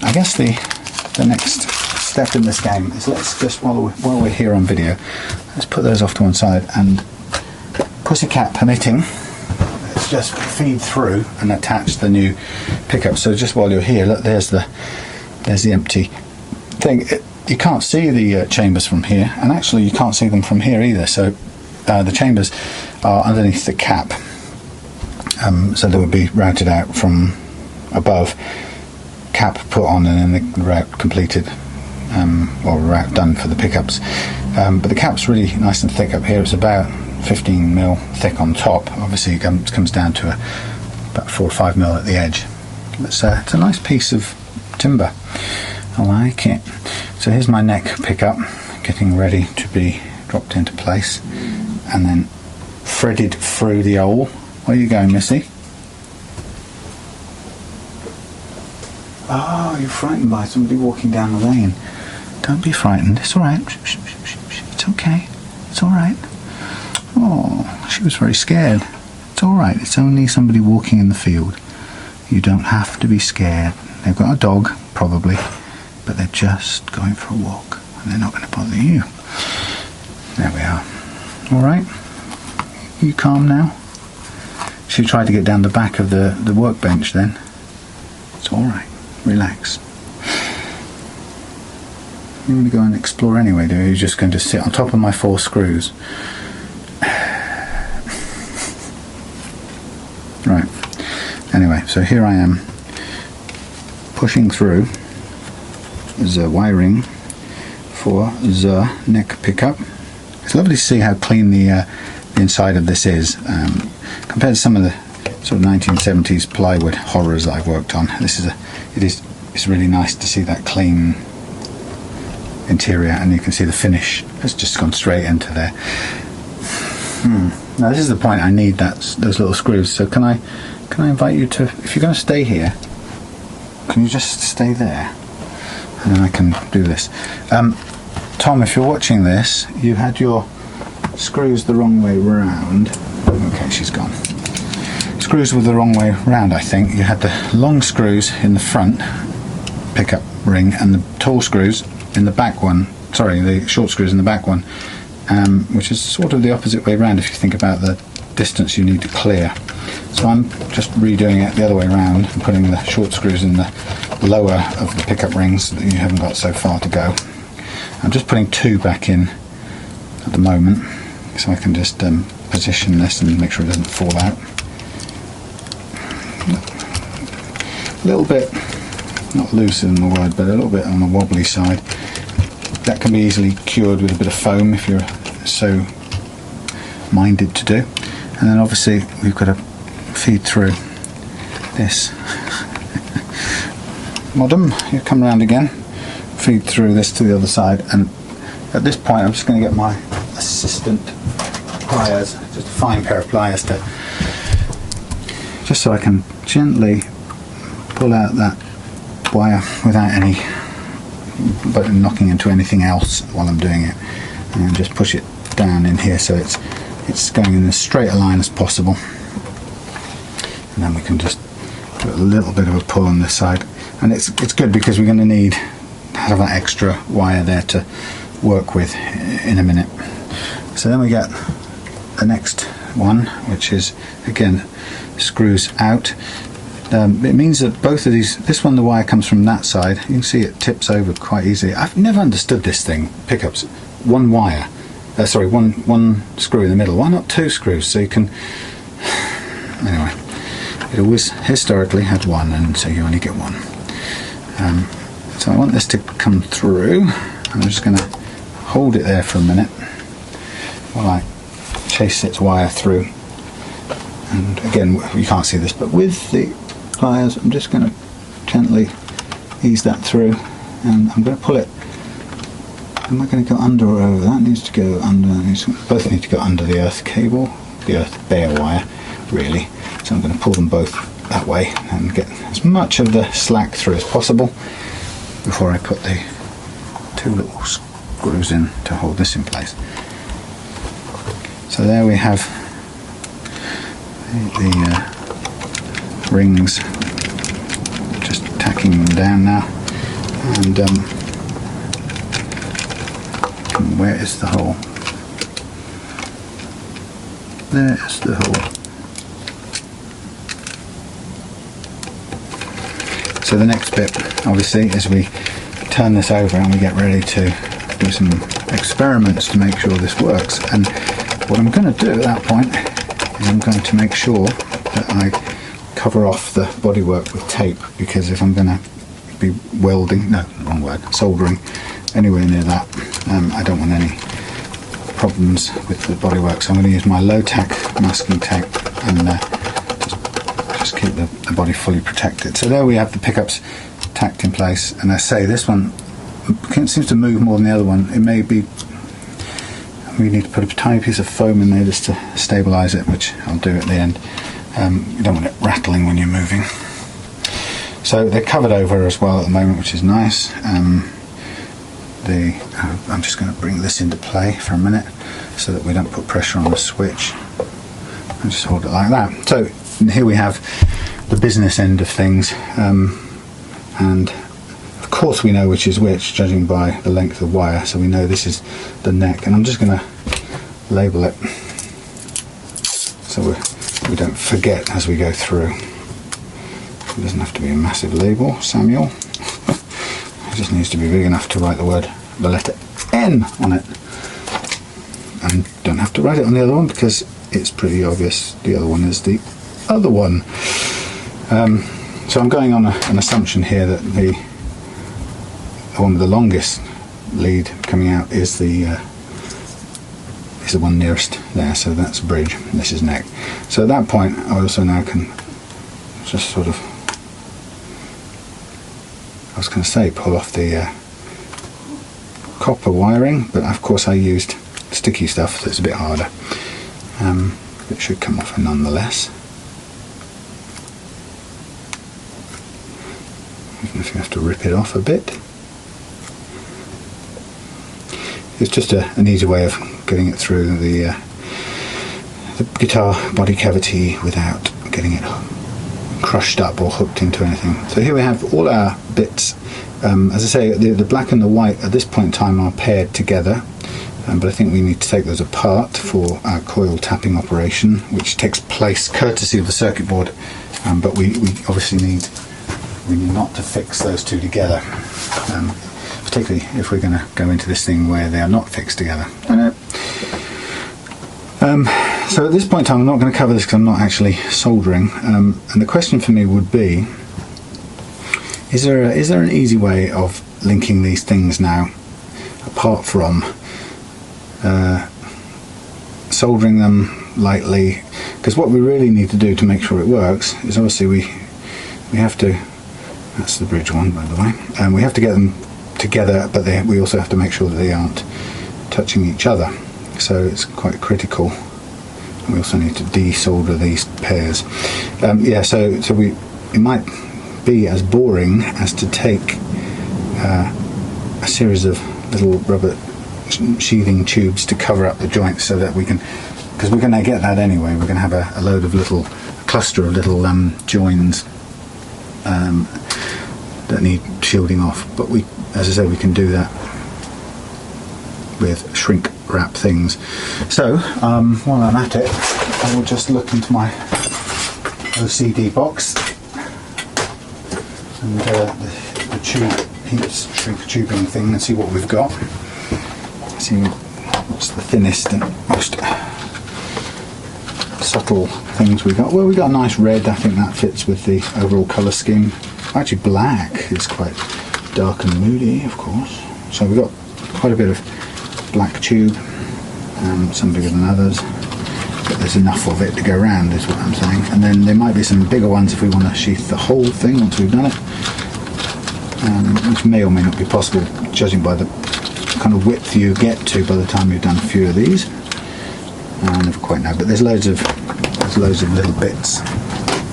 Speaker 1: I guess the next step in this game is, let's just, while we're here on video, let's put those off to one side, and pussycat permitting, let's just feed through and attach the new pickup. So just while you're here, look, there's the empty thing. You can't see the chambers from here, and actually you can't see them from here either. So the chambers are underneath the cap, so they would be routed out from above, cap put on, and then the route completed, or route done for the pickups. But the cap's really nice and thick up here. It's about 15 mil thick on top. Obviously it comes down to about 4 or 5 mil at the edge. It's a nice piece of timber. I like it. So here's my neck pickup getting ready to be dropped into place and then threaded through the hole. Where are you going, Missy? Oh, you're frightened by somebody walking down the lane. Don't be frightened, it's alright. It's okay, it's alright. Oh, she was very scared. It's alright, it's only somebody walking in the field. You don't have to be scared. They've got a dog, probably, but they're just going for a walk and they're not going to bother you. There we are. Alright, you calm now? She tried to get down the back of the workbench then. It's alright, relax. You want to go and explore anyway, do you? You're just going to sit on top of my 4 screws. Right, anyway, so here I am pushing through the wiring for the neck pickup. It's lovely to see how clean the inside of this is, compared to some of the sort of 1970s plywood horrors that I've worked on. It's really nice to see that clean interior, and you can see the finish has just gone straight into there. Now this is the point I need those little screws. So can I invite you to, if you're going to stay here, can you just stay there, and then I can do this. Tom, if you're watching this, you had your screws the wrong way round. Okay, she's gone. Screws were the wrong way round, I think. You had the long screws in the front pickup ring and the tall screws in the back one, sorry, the short screws in the back one, which is sort of the opposite way around if you think about the distance you need to clear. So I'm just redoing it the other way around and putting the short screws in the lower of the pickup rings that you haven't got so far to go. I'm just putting 2 back in at the moment, so I can just position this and make sure it doesn't fall out. A little bit, not loose in the word, but a little bit on the wobbly side. That can be easily cured with a bit of foam if you're so minded to do. And then obviously we've got to feed through this modem. You come around again, feed through this to the other side, and at this point I'm just going to get my assistant pliers, just a fine pair of pliers, just so I can gently pull out that wire without but knocking into anything else while I'm doing it, and just push it down in here so it's going in as straight a line as possible, and then we can just put a little bit of a pull on this side, and it's good because we're going to have that extra wire there to work with in a minute. So then we get the next one, which is again screws out. It means that both of these, this one the wire comes from that side, you can see it tips over quite easily. I've never understood this thing, pickups, one wire, one screw in the middle, why not 2 screws, so you can, anyway, it always historically had 1, and so you only get 1. So I want this to come through. I'm just going to hold it there for a minute while I chase its wire through, and again you can't see this, but with the pliers I'm just going to gently ease that through, and I'm going to pull it. Am I going to go under or over? That needs to go under. Both need to go under the earth cable, the earth bare wire really, so I'm going to pull them both that way and get as much of the slack through as possible before I put the 2 little screws in to hold this in place. So there we have the rings, just tacking them down now, and where is the hole? There's the hole. So the next bit obviously is we turn this over and we get ready to do some experiments to make sure this works. And what I'm going to do at that point is I'm going to make sure that I cover off the bodywork with tape, because if I'm going to be welding, no, wrong word, soldering anywhere near that, I don't want any problems with the bodywork. So I'm going to use my low tack masking tape and just keep the body fully protected. So there we have the pickups tacked in place, and I say this one seems to move more than the other one. It may be we need to put a tiny piece of foam in there just to stabilise it, which I'll do at the end. You don't want it rattling when you're moving. So they're covered over as well at the moment, which is nice. I'm just going to bring this into play for a minute so that we don't put pressure on the switch. And just hold it like that. So here we have the business end of things, and of course we know which is which, judging by the length of wire. So we know this is the neck, and I'm just going to label it so we don't forget as we go through. It doesn't have to be a massive label, Samuel. It just needs to be big enough to write the letter N on it. And don't have to write it on the other one because it's pretty obvious the other one is the other one. So I'm going on an assumption here that the one with the longest lead coming out is the one nearest there. So that's bridge, and this is neck. So at that point I also now can just sort of, I was going to say pull off the copper wiring, but of course I used sticky stuff, so it's a bit harder. It should come off nonetheless. Even if you have to rip it off a bit. It's just an easy way of getting it through the guitar body cavity without getting it crushed up or hooked into anything. So here we have all our bits. As I say, the black and the white at this point in time are paired together, but I think we need to take those apart for our coil tapping operation, which takes place courtesy of the circuit board, but we obviously need not to fix those two together, particularly if we're going to go into this thing where they are not fixed together. So at this point in time I'm not going to cover this because I'm not actually soldering, and the question for me would be, is there an easy way of linking these things now apart from soldering them lightly? Because what we really need to do to make sure it works is obviously we have to, that's the bridge one by the way, and we have to get them together, but we also have to make sure that they aren't touching each other, so it's quite critical. We also need to desolder these pairs. Yeah, so it might be as boring as to take a series of little rubber sheathing tubes to cover up the joints, so that we can, because we're going to get that anyway, we're going to have a load of cluster of little joins that need shielding off, but as I say, we can do that with shrink wrap things. So while I'm at it, I will just look into my OCD box and the heat shrink tubing thing, and see what we've got. See what's the thinnest and most subtle things we got. Well, we got a nice red. I think that fits with the overall colour scheme. Actually, black is quite dark and moody, of course. So we've got quite a bit of black tube, some bigger than others, but there's enough of it to go around is what I'm saying. And then there might be some bigger ones if we want to sheath the whole thing once we've done it, which may or may not be possible judging by the kind of width you get to by the time you've done a few of these. I never quite know, but there's loads of little bits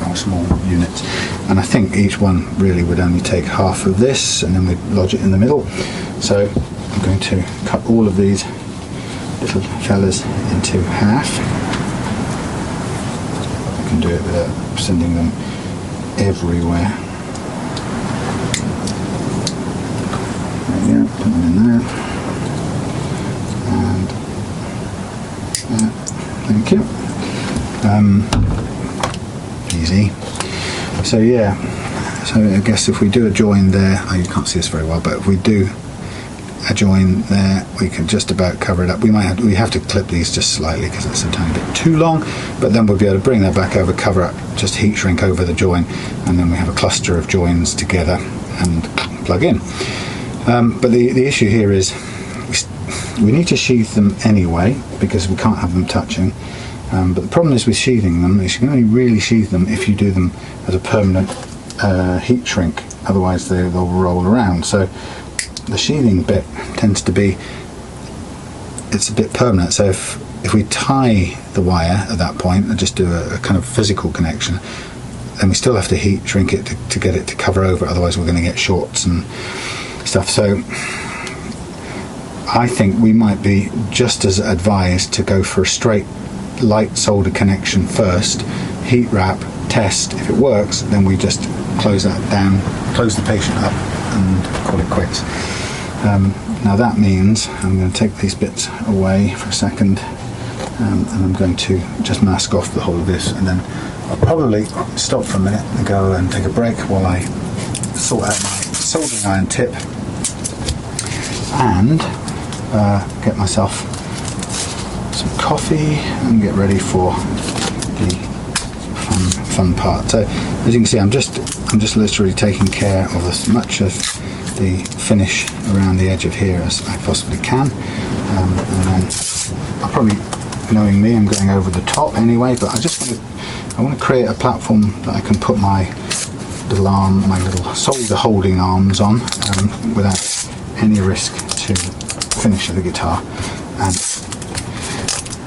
Speaker 1: or small units, and I think each one really would only take half of this, and then we'd lodge it in the middle. So I'm going to cut all of these little fellas into half. I can do it without sending them everywhere. There we go, put them in there. And thank you. Easy. So yeah, so I guess if we do a join there, oh, you can't see this very well, but if we do a join there, we can just about cover it up. We have to clip these just slightly because it's a tiny bit too long, but then we'll be able to bring that back over, cover up, just heat shrink over the join, and then we have a cluster of joins together and plug in. But the issue here is we need to sheath them anyway because we can't have them touching. But the problem is with sheathing them is you can only really sheath them if you do them as a permanent heat shrink, otherwise they'll roll around. So the sheathing bit tends to be, it's a bit permanent. So if we tie the wire at that point and just do a kind of physical connection, then we still have to heat shrink it to get it to cover over, otherwise we're going to get shorts and stuff. So I think we might be just as advised to go for a straight light solder connection first, heat wrap, test. If it works, then we just close that down, close the patient up and call it quits. Now that means I'm going to take these bits away for a second, and I'm going to just mask off the whole of this, and then I'll probably stop for a minute and go and take a break while I sort out my soldering iron tip and get myself some coffee and get ready for the fun part. So as you can see, I'm just literally taking care of as much of the finish around the edge of here as I possibly can, and then I'll probably, knowing me, I'm going over the top anyway, but I want to create a platform that I can put my little arm, my little solder holding arms on, without any risk to finish of the guitar. And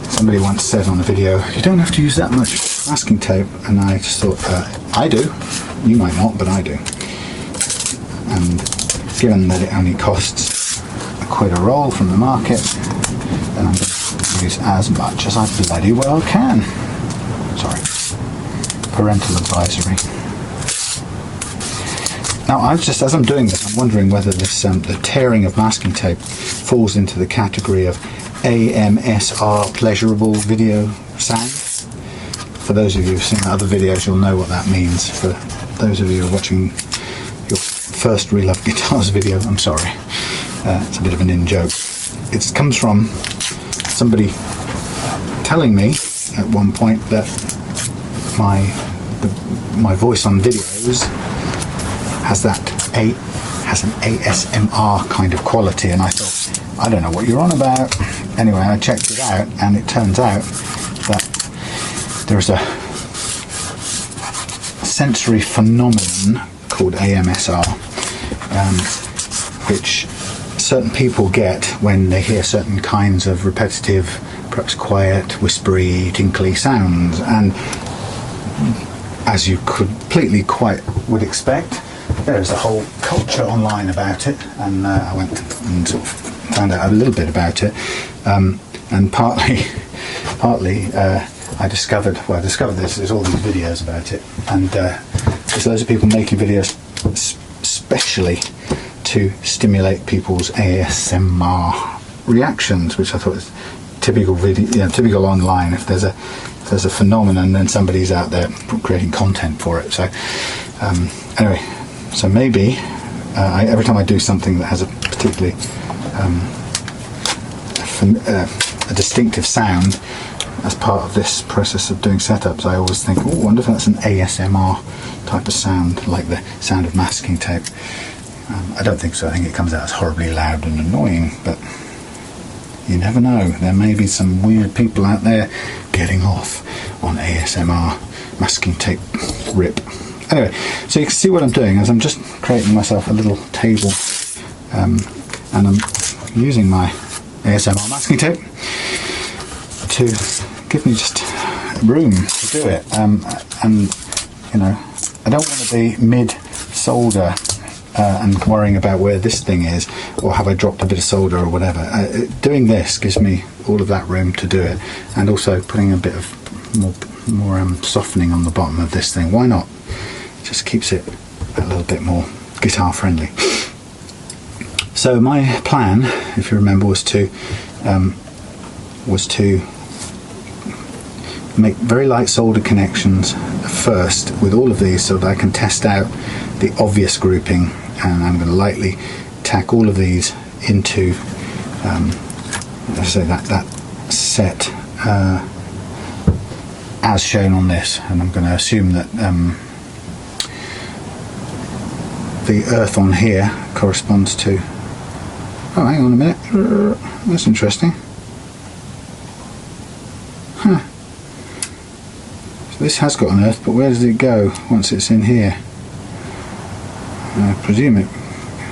Speaker 1: somebody once said on a video, you don't have to use that much masking tape, and I just thought, I do. You might not, but I do. And given that it only costs £1 a roll from the market, then I'm going to use as much as I bloody well can. Sorry, parental advisory. Now, as I'm doing this, I'm wondering whether this the tearing of masking tape falls into the category of AMSR, pleasurable video sound. For those of you who've seen other videos, you'll know what that means. For those of you who are watching your first Relove Guitars video, I'm sorry. It's a bit of an in-joke. It comes from somebody telling me at one point that my voice on videos has an ASMR kind of quality, and I thought, I don't know what you're on about. Anyway, I checked it out, and it turns out that there's a sensory phenomenon called AMSR, which certain people get when they hear certain kinds of repetitive, perhaps quiet, whispery, tinkly sounds. And as you completely quite would expect, there's a whole culture online about it, and I went and sort of found out a little bit about it, and partly I discovered there's all these videos about it, and there's loads of people making videos especially to stimulate people's ASMR reactions, which I thought was typical online. If there's a phenomenon, then somebody's out there creating content for it. So anyway, so maybe every time I do something that has a particularly a distinctive sound as part of this process of doing setups, I always think, oh, I wonder if that's an ASMR type of sound, like the sound of masking tape. I don't think so. I think it comes out as horribly loud and annoying, but you never know. There may be some weird people out there getting off on ASMR masking tape rip. Anyway, so you can see what I'm doing is I'm just creating myself a little table, and I'm using my ASMR masking tape to give me just room to do it. And you know, I don't want to be mid-solder and worrying about where this thing is, or have I dropped a bit of solder or whatever. Doing this gives me all of that room to do it, and also putting a bit of more softening on the bottom of this thing. Why not? Just keeps it a little bit more guitar friendly. So my plan, if you remember, was to make very light solder connections first with all of these, so that I can test out the obvious grouping, and I'm going to lightly tack all of these into let's say that set as shown on this, and I'm going to assume that the earth on here corresponds to, oh, hang on a minute, that's interesting. Huh. So this has got an earth, but where does it go once it's in here? I presume it,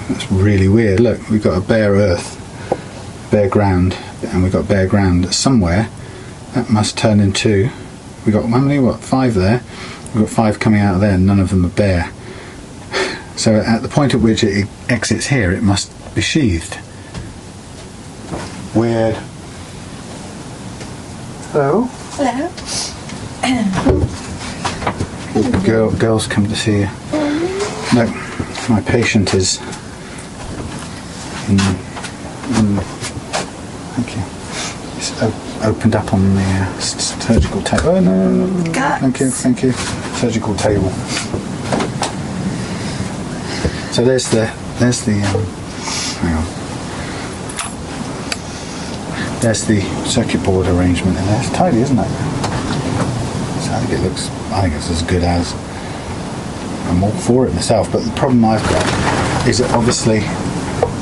Speaker 1: that's really weird. Look, we've got a bare earth, bare ground, and we've got bare ground somewhere. That must turn into, we've got how many, what, 5 there? We've got 5 coming out of there, and none of them are bare. So at the point at which it exits here, it must be sheathed. Weird. Hello?
Speaker 2: Hello.
Speaker 1: Girls come to see you. No, my patient is thank you. It's opened up on the surgical table. Oh, no. Thank you. Surgical table. So there's the hang on. There's the circuit board arrangement in there. It's tidy, isn't it? So I think it's as good as. I'm all for it myself, but the problem I've got is that obviously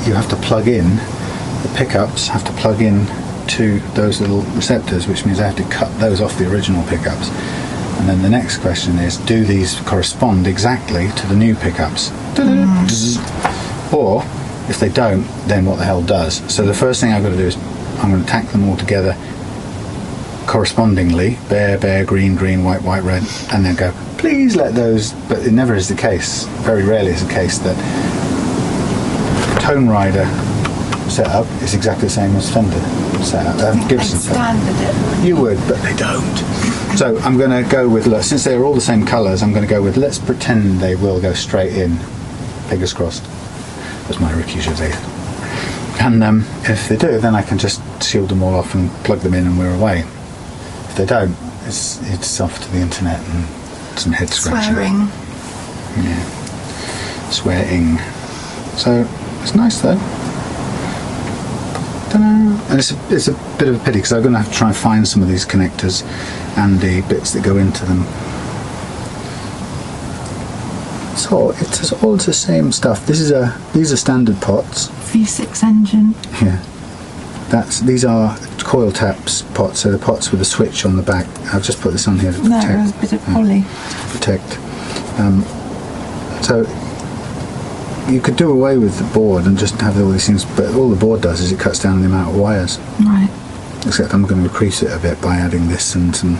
Speaker 1: you have to plug in, the pickups have to plug in to those little receptors, which means I have to cut those off the original pickups. And then the next question is, do these correspond exactly to the new pickups? Or if they don't, then what the hell does? So the first thing I've got to do is I'm going to tack them all together correspondingly, bare, green, white, red, and then go, please let those, but it never is the case, very rarely is the case that Tonerider setup is exactly the same as Fender setup, Gibson setup. You would, but they don't. So I'm going to go with, since they're all the same colours, I'm going to go with, let's pretend they will go straight in, fingers crossed. That's my rookie shit. And if they do, then I can just shield them all off and plug them in and we're away. If they don't, it's off to the internet and some head scratching.
Speaker 2: Swearing.
Speaker 1: Yeah. Swearing. So it's nice though. Ta-da. And it's a bit of a pity because I'm going to have to try and find some of these connectors and the bits that go into them. So it's all the same stuff. These are standard pots.
Speaker 2: V6 engine.
Speaker 1: Yeah. These are coil taps pots, so the pots with a switch on the back. I've just put this on here to protect.
Speaker 2: No, it was a bit of poly.
Speaker 1: Protect. So you could do away with the board and just have all these things, but all the board does is it cuts down the amount of wires.
Speaker 2: Right.
Speaker 1: Except I'm going to increase it a bit by adding this and some.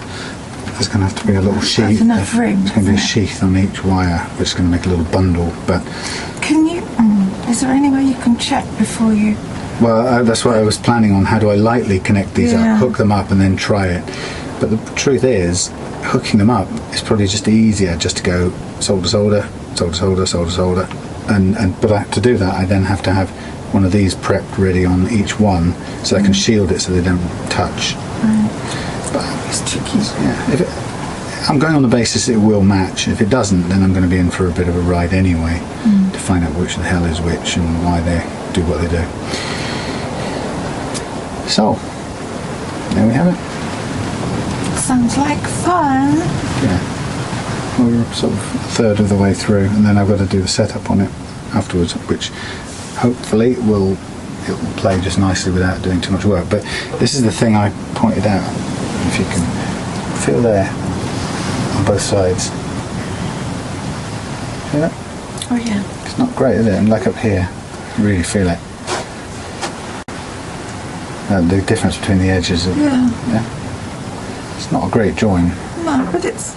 Speaker 1: There's going to have to be a little sheath.
Speaker 2: That's enough room.
Speaker 1: There's going to be a sheath on each wire, which is going to make a little bundle. But
Speaker 2: can you? Is there any way you can check before you?
Speaker 1: Well, that's what I was planning on. How do I lightly connect these up, hook them up, and then try it? But the truth is, hooking them up is probably just easier, just to go solder, and but to do that, I then have to have one of these prepped ready on each one, so I can shield it so they don't touch.
Speaker 2: Right.
Speaker 1: But
Speaker 2: it's tricky.
Speaker 1: Yeah, I'm going on the basis it will match. If it doesn't, then I'm going to be in for a bit of a ride anyway, to find out which the hell is which and why they do what they do. So, there we have it.
Speaker 2: Sounds like fun.
Speaker 1: Yeah. Well, we're sort of a third of the way through, and then I've got to do the setup on it afterwards, which hopefully it will play just nicely without doing too much work. But this is the thing I pointed out. If you can feel there on both sides. See that?
Speaker 2: Oh yeah.
Speaker 1: It's not great, is it? And like up here, you really feel it. The difference between the edges of, yeah. It's not a great join.
Speaker 2: No, but it's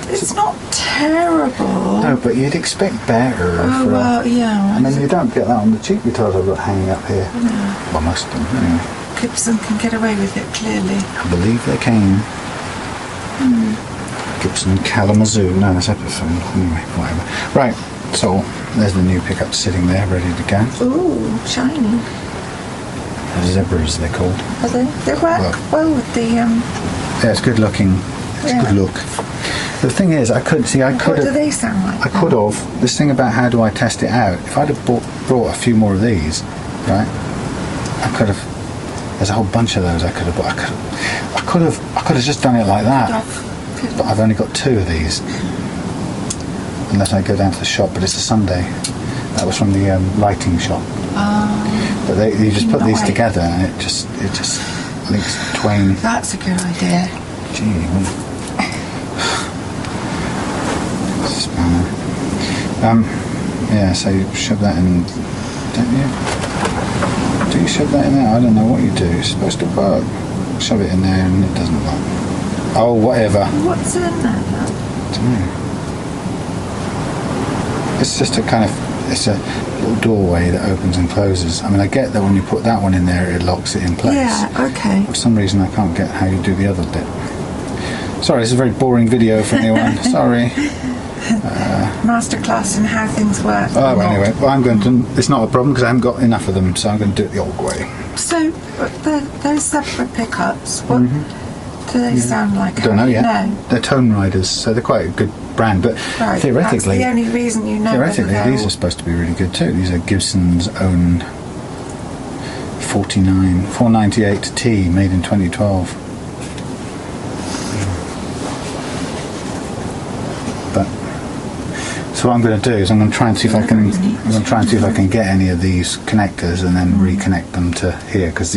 Speaker 2: It's not terrible.
Speaker 1: No, but you'd expect better.
Speaker 2: Oh, well, yeah.
Speaker 1: I mean, you don't get that on the cheap guitars I've got hanging up here.
Speaker 2: No.
Speaker 1: Well, most of them, anyway.
Speaker 2: Gibson can get away with it, clearly.
Speaker 1: I believe they can. Gibson Kalamazoo. No, that's Epiphone. Anyway, whatever. Right, so there's the new pickup sitting there, ready to go.
Speaker 2: Ooh, shiny.
Speaker 1: Zebras, they're called.
Speaker 2: Are they? They work well with the...
Speaker 1: Yeah, it's good looking. It's
Speaker 2: Yeah.
Speaker 1: good look. The thing is, I could
Speaker 2: What do they sound like?
Speaker 1: I could have. This thing about how do I test it out? If I'd have brought a few more of these, right? I could have. There's a whole bunch of those I could have bought. I could have just done it like that. But I've only got 2 of these. Unless I go down to the shop, but it's a Sunday. That was from the lighting shop. But you just put these together, and it just links twain.
Speaker 2: That's a good idea.
Speaker 1: Gee. Yeah, so you shove that in, don't you? Do you shove that in there? I don't know what you do. It's supposed to work. Shove it in there and it doesn't work. Oh, whatever.
Speaker 2: What's in there then?
Speaker 1: I don't know. It's just it's a little doorway that opens and closes. I mean, I get that when you put that one in there, it locks it in place.
Speaker 2: Yeah, okay.
Speaker 1: For some reason, I can't get how you do the other bit. Sorry, this is a very boring video for anyone. Sorry.
Speaker 2: Masterclass in how things work.
Speaker 1: Oh, well, anyway, well, I'm going to. It's not a problem because I haven't got enough of them, so I'm going to do it the old way.
Speaker 2: So, those separate pickups, what do they sound like?
Speaker 1: I don't know yet.
Speaker 2: No.
Speaker 1: They're Tonerider's, so they're quite a good brand. But
Speaker 2: Right,
Speaker 1: theoretically,
Speaker 2: that's the only reason you know.
Speaker 1: theoretically, these are supposed to be really good too. These are Gibson's own 498T, made in 2012. But so what I'm going to do is I'm going to try and see if I can. I'm going to try and see if I can get any of these connectors and then reconnect them to here, because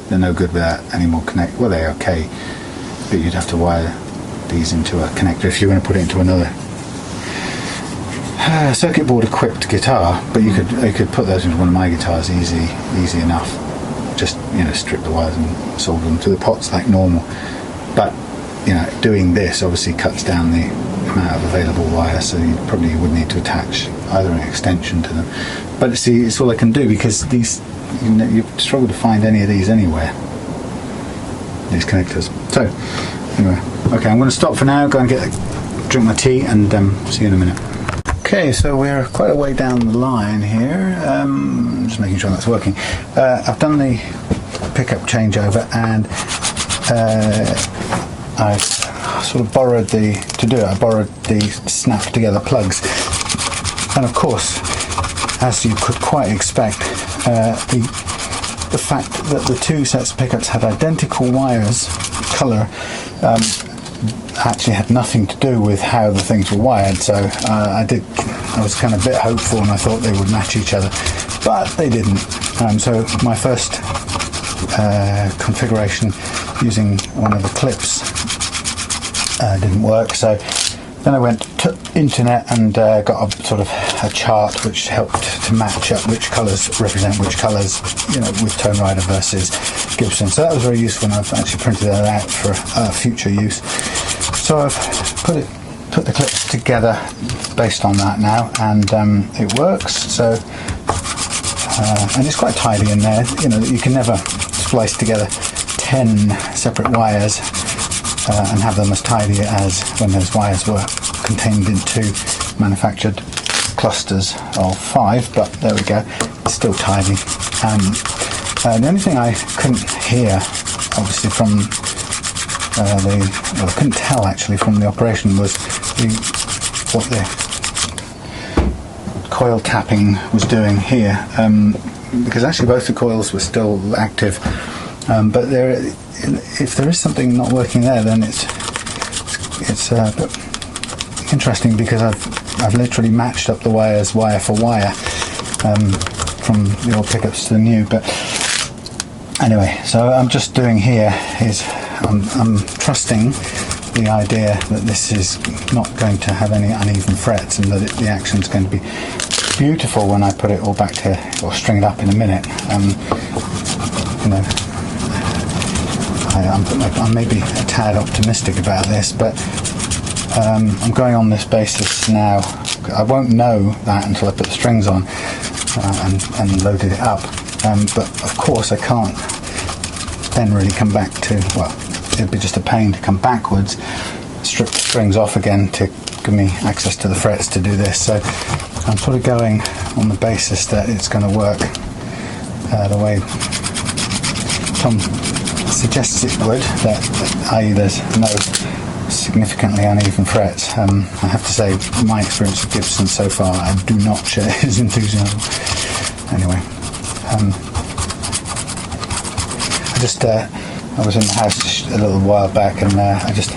Speaker 1: they're no good without any more connect. Well, they're okay, but you'd have to wire these into a connector if you were going to put it into another circuit board equipped guitar. But you could put those into one of my guitars easy enough. Just strip the wires and solder them to the pots like normal. But doing this obviously cuts down the amount of available wire, so you probably would need to attach either an extension to them. But see, it's all I can do, because these you struggle to find any of these anywhere, these connectors. So anyway, okay, I'm going to stop for now, go and drink my tea, and see you in a minute. Okay, so we're quite a way down the line here, just making sure that's working. I've done the pickup changeover, and I sort of borrowed the snap together plugs, and of course, as you could quite expect, the fact that the 2 sets of pickups had identical wires, colour, actually had nothing to do with how the things were wired. So I was kind of a bit hopeful, and I thought they would match each other, but they didn't. So my first configuration using one of the clips didn't work. So then I went to internet and got a sort of a chart which helped to match up which colours represent which colours, with Tonerider versus Gibson. So that was very useful, and I've actually printed that out for future use. So I've put the clips together based on that now, and it works. So and it's quite tidy in there. You can never splice together 10 separate wires and have them as tidy as when those wires were contained in 2 manufactured clusters of 5, but there we go, it's still tidy. The only thing I couldn't hear, obviously, from I couldn't tell actually from the operation, was what the coil tapping was doing here, because actually both the coils were still active, but if there is something not working there, then it's interesting, because I've literally matched up the wires wire for wire from the old pickups to the new. But anyway, so I'm just doing here is I'm trusting the idea that this is not going to have any uneven frets, and that the action's going to be beautiful when I put it all back to, or string it up in a minute. I'm maybe a tad optimistic about this, but I'm going on this basis now. I won't know that until I put the strings on and loaded it up. But of course I can't then really come back to, well, it'd be just a pain to come backwards, strip the strings off again to give me access to the frets to do this. So I'm sort of going on the basis that it's going to work the way Tom suggests it would, that i.e. there's no significantly uneven frets. I have to say, my experience with Gibson so far, I do not share his enthusiasm. Anyway, I was in the house a little while back, and I just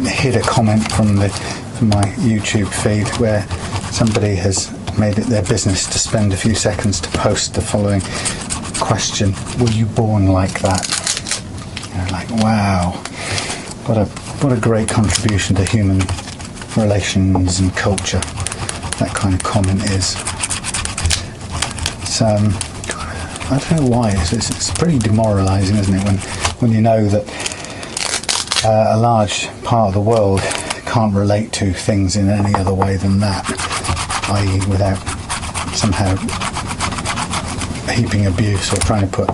Speaker 1: hid a comment from my YouTube feed where somebody has made it their business to spend a few seconds to post the following question: were you born like that? Like, wow, what a great contribution to human relations and culture that kind of comment is. It's I don't know why, it's pretty demoralising, isn't it, when you know that a large part of the world can't relate to things in any other way than that, i.e. without somehow heaping abuse or trying to put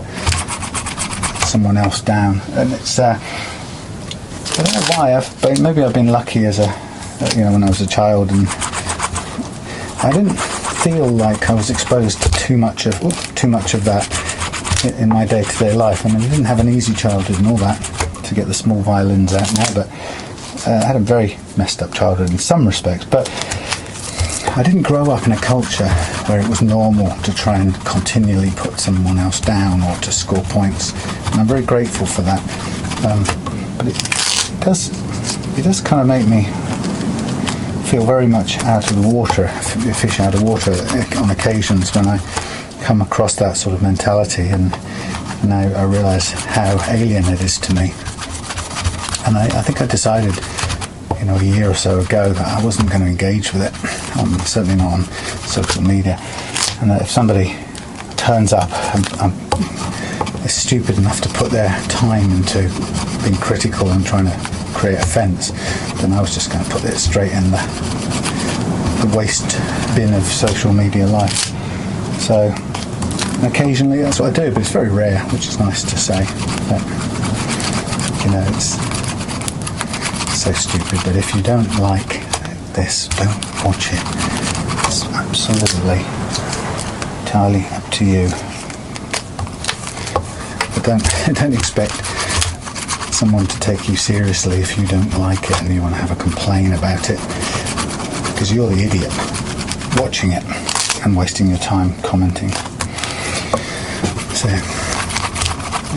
Speaker 1: someone else down. And it's I don't know why. Maybe I've been lucky as when I was a child, and I didn't feel like I was exposed to too much of that in my day-to-day life. I mean, I didn't have an easy childhood and all that, to get the small violins out now, but I had a very messed up childhood in some respects. But I didn't grow up in a culture where it was normal to try and continually put someone else down or to score points, and I'm very grateful for that. But it does kind of make me feel very much out of the water, fish out of water on occasions when I come across that sort of mentality, and now I realise how alien it is to me. And I think I decided, a year or so ago, that I wasn't going to engage with it, certainly not on social media, and that if somebody turns up and is stupid enough to put their time into being critical and trying to create offence, then I was just going to put it straight in the waste bin of social media life. So occasionally that's what I do, but it's very rare, which is nice to say. But it's so stupid. But if you don't like this, don't watch it. It's absolutely entirely up to you. But don't expect someone to take you seriously if you don't like it and you want to have a complain about it, because you're the idiot watching it and wasting your time commenting. So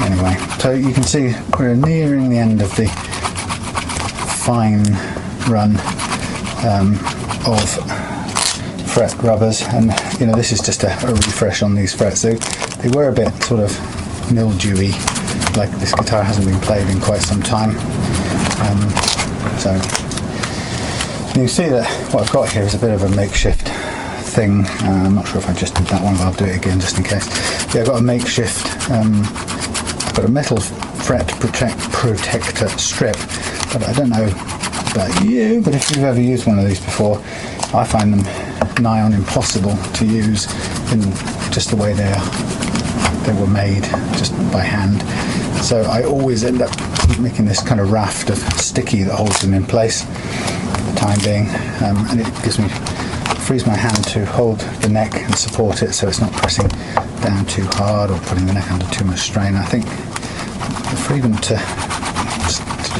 Speaker 1: anyway, so you can see we're nearing the end of the fine run of fret rubbers, and this is just a refresh on these frets. They were a bit sort of mildewy, like this guitar hasn't been played in quite some time. So you see that what I've got here is a bit of a makeshift thing. I'm not sure if I just did that one, but I'll do it again just in case. Yeah, I've got a makeshift, I've got a metal fret protector strip, but I don't know about you, but if you've ever used one of these before, I find them nigh on impossible to use in just the way they were made, just by hand. So I always end up making this kind of raft of sticky that holds them in place for the time being, and it frees my hand to hold the neck and support it, so it's not pressing down too hard or putting the neck under too much strain. I think the freedom to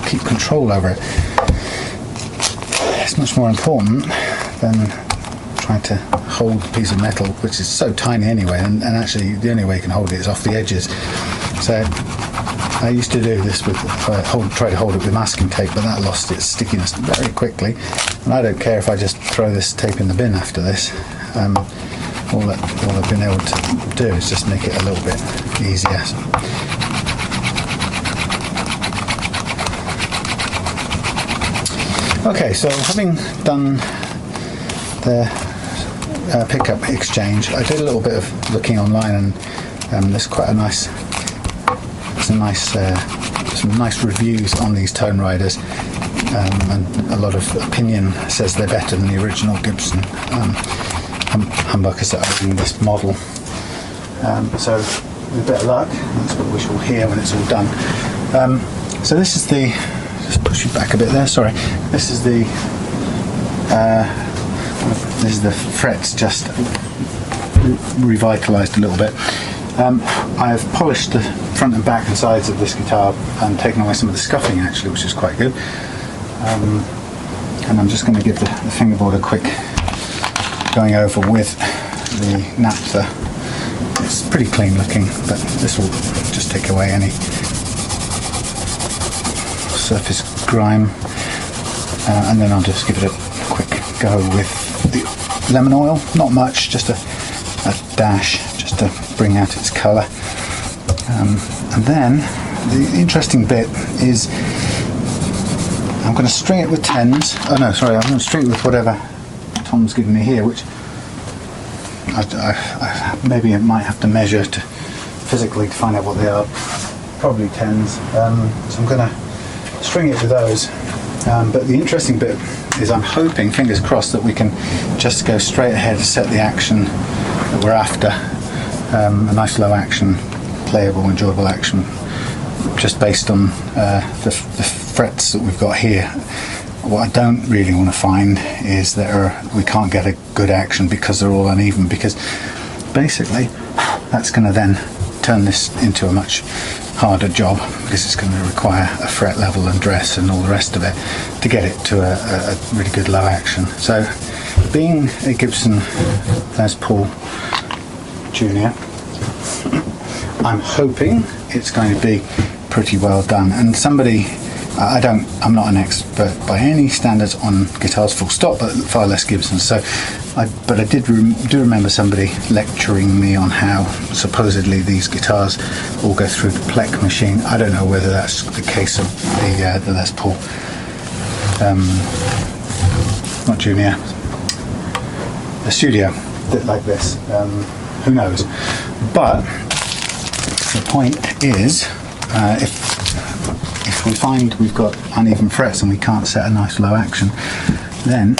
Speaker 1: keep control over it is much more important than trying to hold a piece of metal, which is so tiny anyway, and actually the only way you can hold it is off the edges. So I used to do this with try to hold it with masking tape, but that lost its stickiness very quickly, and I don't care if I just throw this tape in the bin after this. All I've been able to do is just make it a little bit easier. Okay, so having done the pickup exchange, I did a little bit of looking online, and there's quite a nice some nice reviews on these Toneriders, and a lot of opinion says they're better than the original Gibson humbuckers that are in this model. So with a bit of luck, that's what we shall hear when it's all done. So this is the, just push it back a bit there, sorry. This is the frets just revitalised a little bit. I have polished the front and back and sides of this guitar and taken away some of the scuffing actually, which is quite good. And I'm just going to give the fingerboard a quick going over with the naphtha. It's pretty clean looking, but this will just take away any surface grime. And then I'll just give it a quick go with the lemon oil. Not much, just a dash, just to bring out its colour. And then the interesting bit is I'm going to string it with 10s. Oh no, sorry, I'm going to string it with whatever Tom's given me here, which I maybe I might have to measure to physically to find out what they are. Probably 10s. So I'm going to string it with those. But the interesting bit is I'm hoping, fingers crossed, that we can just go straight ahead and set the action that we're after. A nice low action, playable, enjoyable action, just based on the frets that we've got here. What I don't really want to find is that we can't get a good action because they're all uneven, because basically that's going to then turn this into a much harder job, because it's going to require a fret level and dress and all the rest of it to get it to a really good low action. So being a Gibson Les Paul Junior, I'm hoping it's going to be pretty well done. And somebody, I'm not an expert by any standards on guitars full stop, but far less Gibson. So, but I do remember somebody lecturing me on how supposedly these guitars all go through the Plek machine. I don't know whether that's the case of the Les Paul, not Junior, the Studio, bit like this. Who knows? But the point is, if we find we've got uneven frets and we can't set a nice low action, then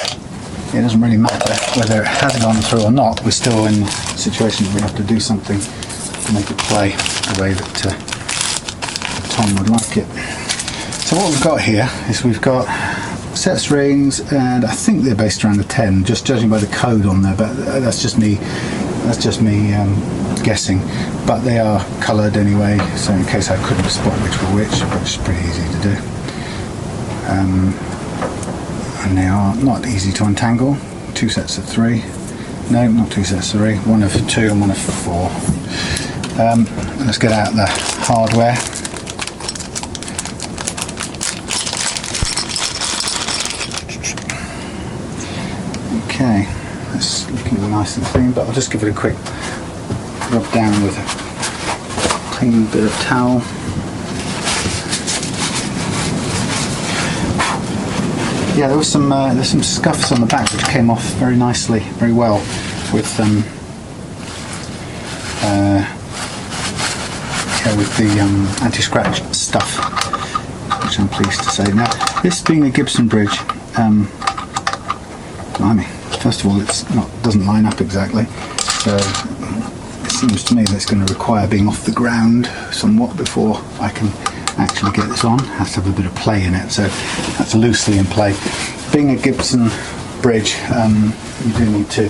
Speaker 1: it doesn't really matter whether it has gone through or not. We're still in a situation where we have to do something to make it play the way that Tom would like it. So what we've got here is we've got set strings, and I think they're based around the 10, just judging by the code on there, but that's just me guessing. But they are coloured anyway, so in case I couldn't spot which were which is pretty easy to do. And they are not easy to untangle. 2 sets of 3. No, not 2 sets of 3. 1 of 2 and 1 of 4. Let's get out the hardware. Okay, that's looking nice and clean, but I'll just give it a quick rub down with a clean bit of towel. Yeah, there's some scuffs on the back which came off very nicely, very well with the anti-scratch stuff, which I'm pleased to say. Now, this being a Gibson bridge, blimey, first of all, doesn't line up exactly, so it seems to me that it's going to require being off the ground somewhat before I can actually get this on. It has to have a bit of play in it, so that's loosely in play. Being a Gibson bridge, you do need to,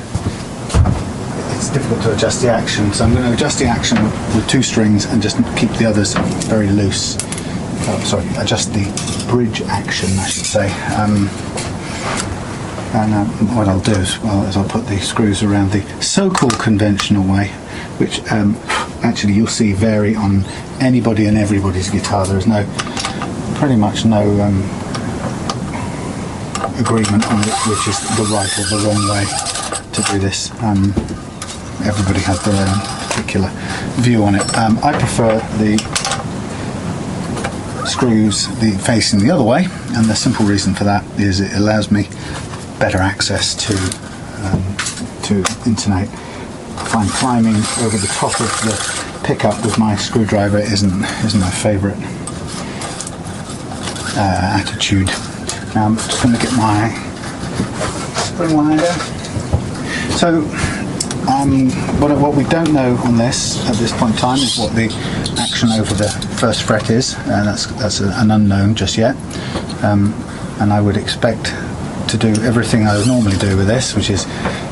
Speaker 1: it's difficult to adjust the action, so I'm going to adjust the action with 2 strings and just keep the others very loose. Adjust the bridge action, I should say. And what I'll do is I'll put the screws around the so-called conventional way, which actually you'll see vary on anybody and everybody's guitar. There is pretty much no agreement on which is the right or the wrong way to do this. Everybody has their own particular view on it. I prefer the screws facing the other way, and the simple reason for that is it allows me better access to intonate. If I'm climbing over the top of the pickup with my screwdriver isn't my favourite attitude. Now I'm just going to get my spring winder. So what we don't know on this at this point in time is what the action over the first fret is, and that's an unknown just yet. And I would expect to do everything I would normally do with this, which is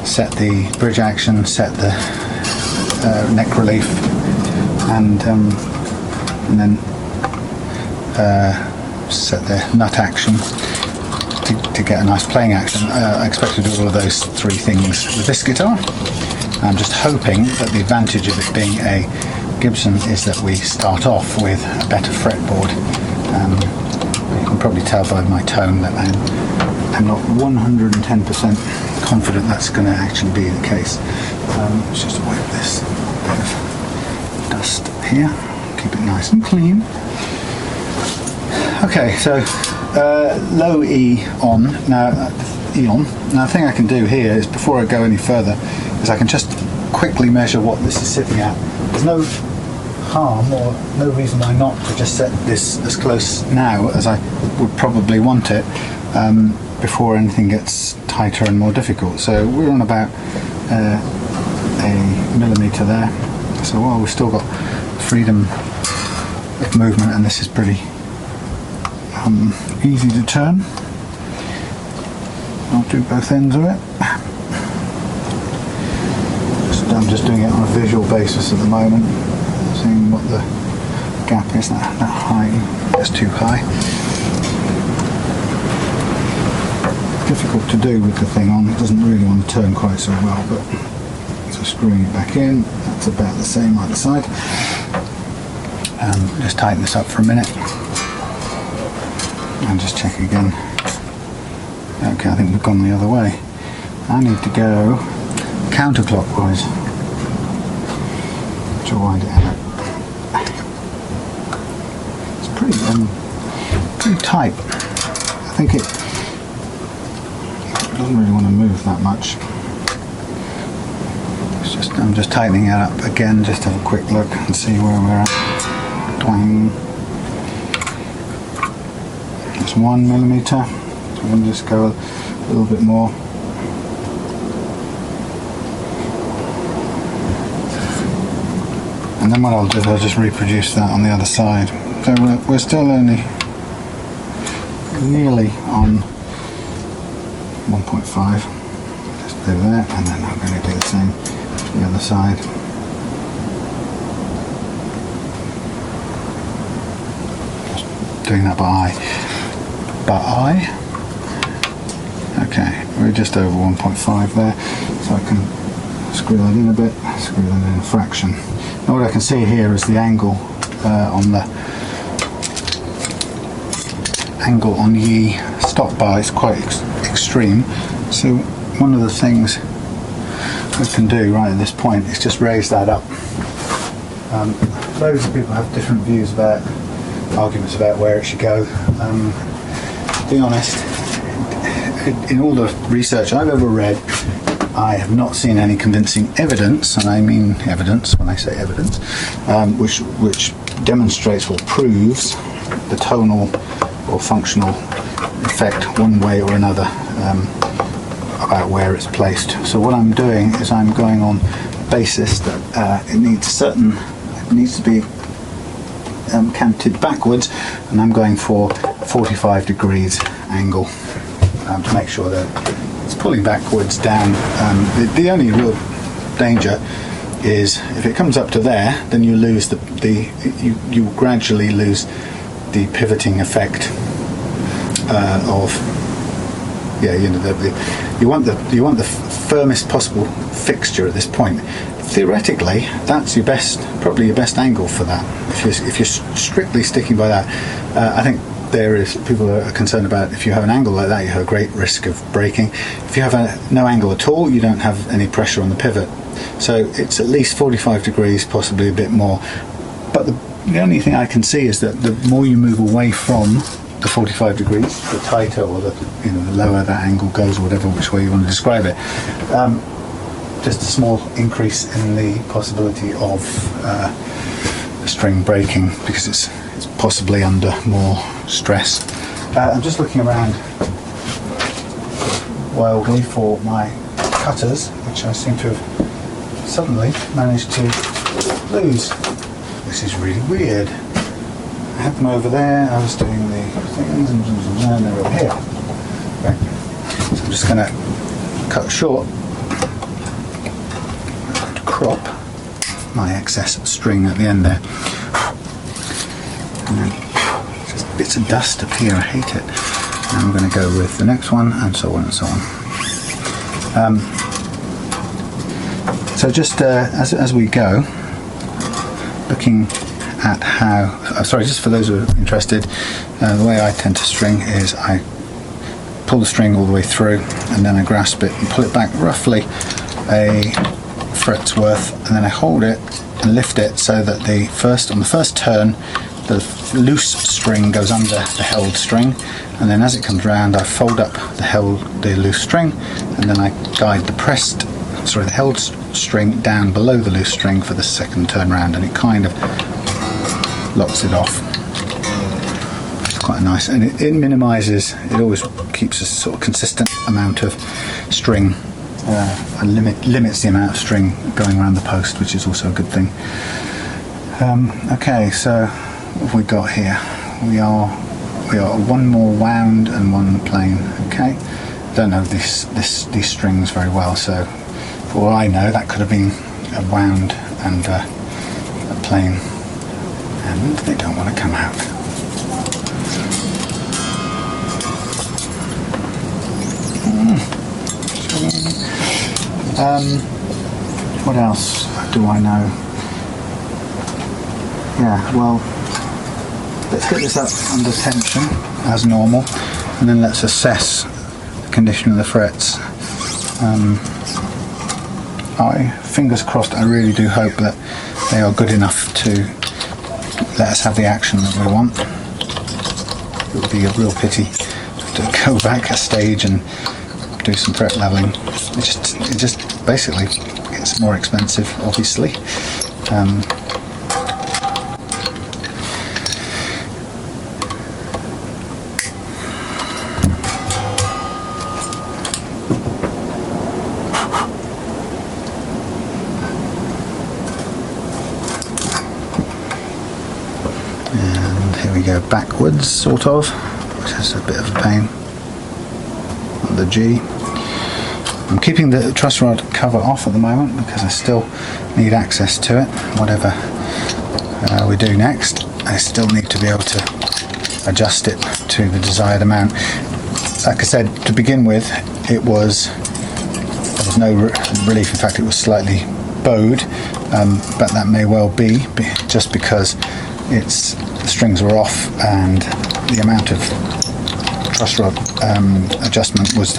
Speaker 1: set the bridge action, set the neck relief, and then set the nut action to get a nice playing action. I expect to do all of those three things with this guitar. I'm just hoping that the advantage of it being a Gibson is that we start off with a better fretboard. You can probably tell by my tone that I'm not 110% confident that's going to actually be the case. Let's just wipe this bit of dust here, keep it nice and clean. Okay, so low E on. Now, E on. Now the thing I can do here is, before I go any further, is I can just quickly measure what this is sitting at. There's no harm or no reason why not to just set this as close now as I would probably want it, before anything gets tighter and more difficult. So we're on about a millimetre there. So while we've still got freedom of movement, and this is pretty easy to turn, I'll do both ends of it. I'm just doing it on a visual basis at the moment, seeing what the gap is. That high, that's too high. Difficult to do with the thing on. It doesn't really want to turn quite so well, but so screwing it back in, that's about the same either side. Just tighten this up for a minute and just check again. Okay, I think we've gone the other way. I need to go counterclockwise to wind it out. It's pretty tight. I think it doesn't really want to move that much. I'm just tightening it up again, just to have a quick look and see where we're at. Twang. That's 1 millimetre. So we can just go a little bit more. And then what I'll do is I'll just reproduce that on the other side. So we're still only nearly on 1.5. Just do that, and then I'm going to do the same to the other side. Just doing that by eye. Okay, we're just over 1.5 there, so I can screw that in a bit, screw that in a fraction. Now what I can see here is the angle on the stop bar is quite extreme. So one of the things we can do right at this point is just raise that up. Loads of people have different views about, arguments about where it should go. To be honest, in all the research I've ever read, I have not seen any convincing evidence, and I mean evidence when I say evidence, which demonstrates or proves the tonal or functional effect one way or another about where it's placed. So what I'm doing is I'm going on the basis that it needs to be canted backwards, and I'm going for 45 degrees angle to make sure that it's pulling backwards down. The only real danger is if it comes up to there, then you lose you gradually lose the pivoting effect of you want the firmest possible fixture at this point. Theoretically, that's probably your best angle for that. If you're strictly sticking by that, I think people are concerned about if you have an angle like that, you have a great risk of breaking. If you have no angle at all, you don't have any pressure on the pivot. So it's at least 45 degrees, possibly a bit more. But the only thing I can see is that the more you move away from the 45 degrees, the tighter or the lower that angle goes, or whatever, which way you want to describe it. Just a small increase in the possibility of the string breaking, because it's possibly under more stress. I'm just looking around wildly for my cutters, which I seem to have suddenly managed to lose. This is really weird. I had them over there, I was doing the things, and they're over here. Okay. So I'm just going to cut short, crop my excess string at the end there. And then just bits of dust up here, I hate it. And I'm going to go with the next one, and so on and so on. So just as we go, looking at how, sorry, just for those who are interested, the way I tend to string is I pull the string all the way through, and then I grasp it and pull it back roughly a fret's worth, and then I hold it and lift it so that on the first turn the loose string goes under the held string, and then as it comes round I fold up the loose string, and then I guide the held string down below the loose string for the second turn round, and it kind of locks it off. It's quite nice, and it minimises, it always keeps a sort of consistent amount of string, and limits the amount of string going around the post, which is also a good thing. Okay, so what have we got here? We are one more wound and one plain. Okay, don't know these strings very well, so for all I know that could have been a wound and a plain, and they don't want to come out. What else do I know? Yeah, well, let's get this up under tension as normal, and then let's assess the condition of the frets. Fingers crossed, I really do hope that they are good enough to let us have the action that we want. It would be a real pity to go back a stage and do some fret leveling. It just basically gets more expensive, obviously. And here we go backwards, sort of, which is a bit of a pain on the G. I'm keeping the truss rod cover off at the moment because I still need access to it. Whatever we do next, I still need to be able to adjust it to the desired amount. Like I said, to begin with, there was no relief. In fact, it was slightly bowed, but that may well be just because the strings were off and the amount of truss rod adjustment was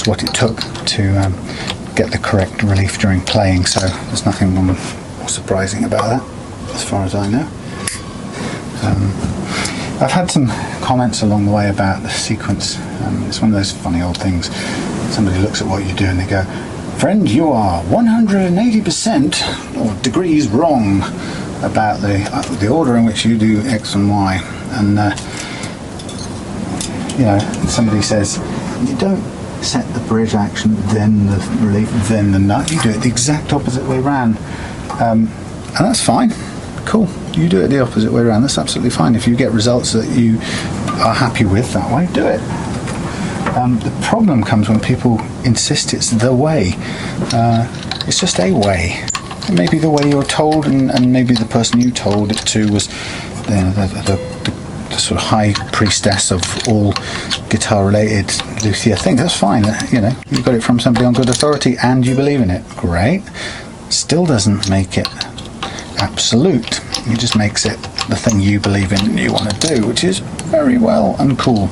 Speaker 1: what it took to get the correct relief during playing. So there's nothing more surprising about that, as far as I know. I've had some comments along the way about the sequence. It's one of those funny old things. Somebody looks at what you do and they go, "Friend, you are 180% or degrees wrong about the order in which you do X and Y." And somebody says, "You don't set the bridge action, then the relief, then the nut. You do it the exact opposite way round." And that's fine. Cool. You do it the opposite way around. That's absolutely fine. If you get results that you are happy with that way, do it. The problem comes when people insist it's the way. It's just a way. It may be the way you're told, and maybe the person you told it to was the sort of high priestess of all guitar-related luthier things. That's fine. You got it from somebody on good authority, and you believe in it. Great. Still doesn't make it absolute. It just makes it the thing you believe in and you want to do, which is very well and cool.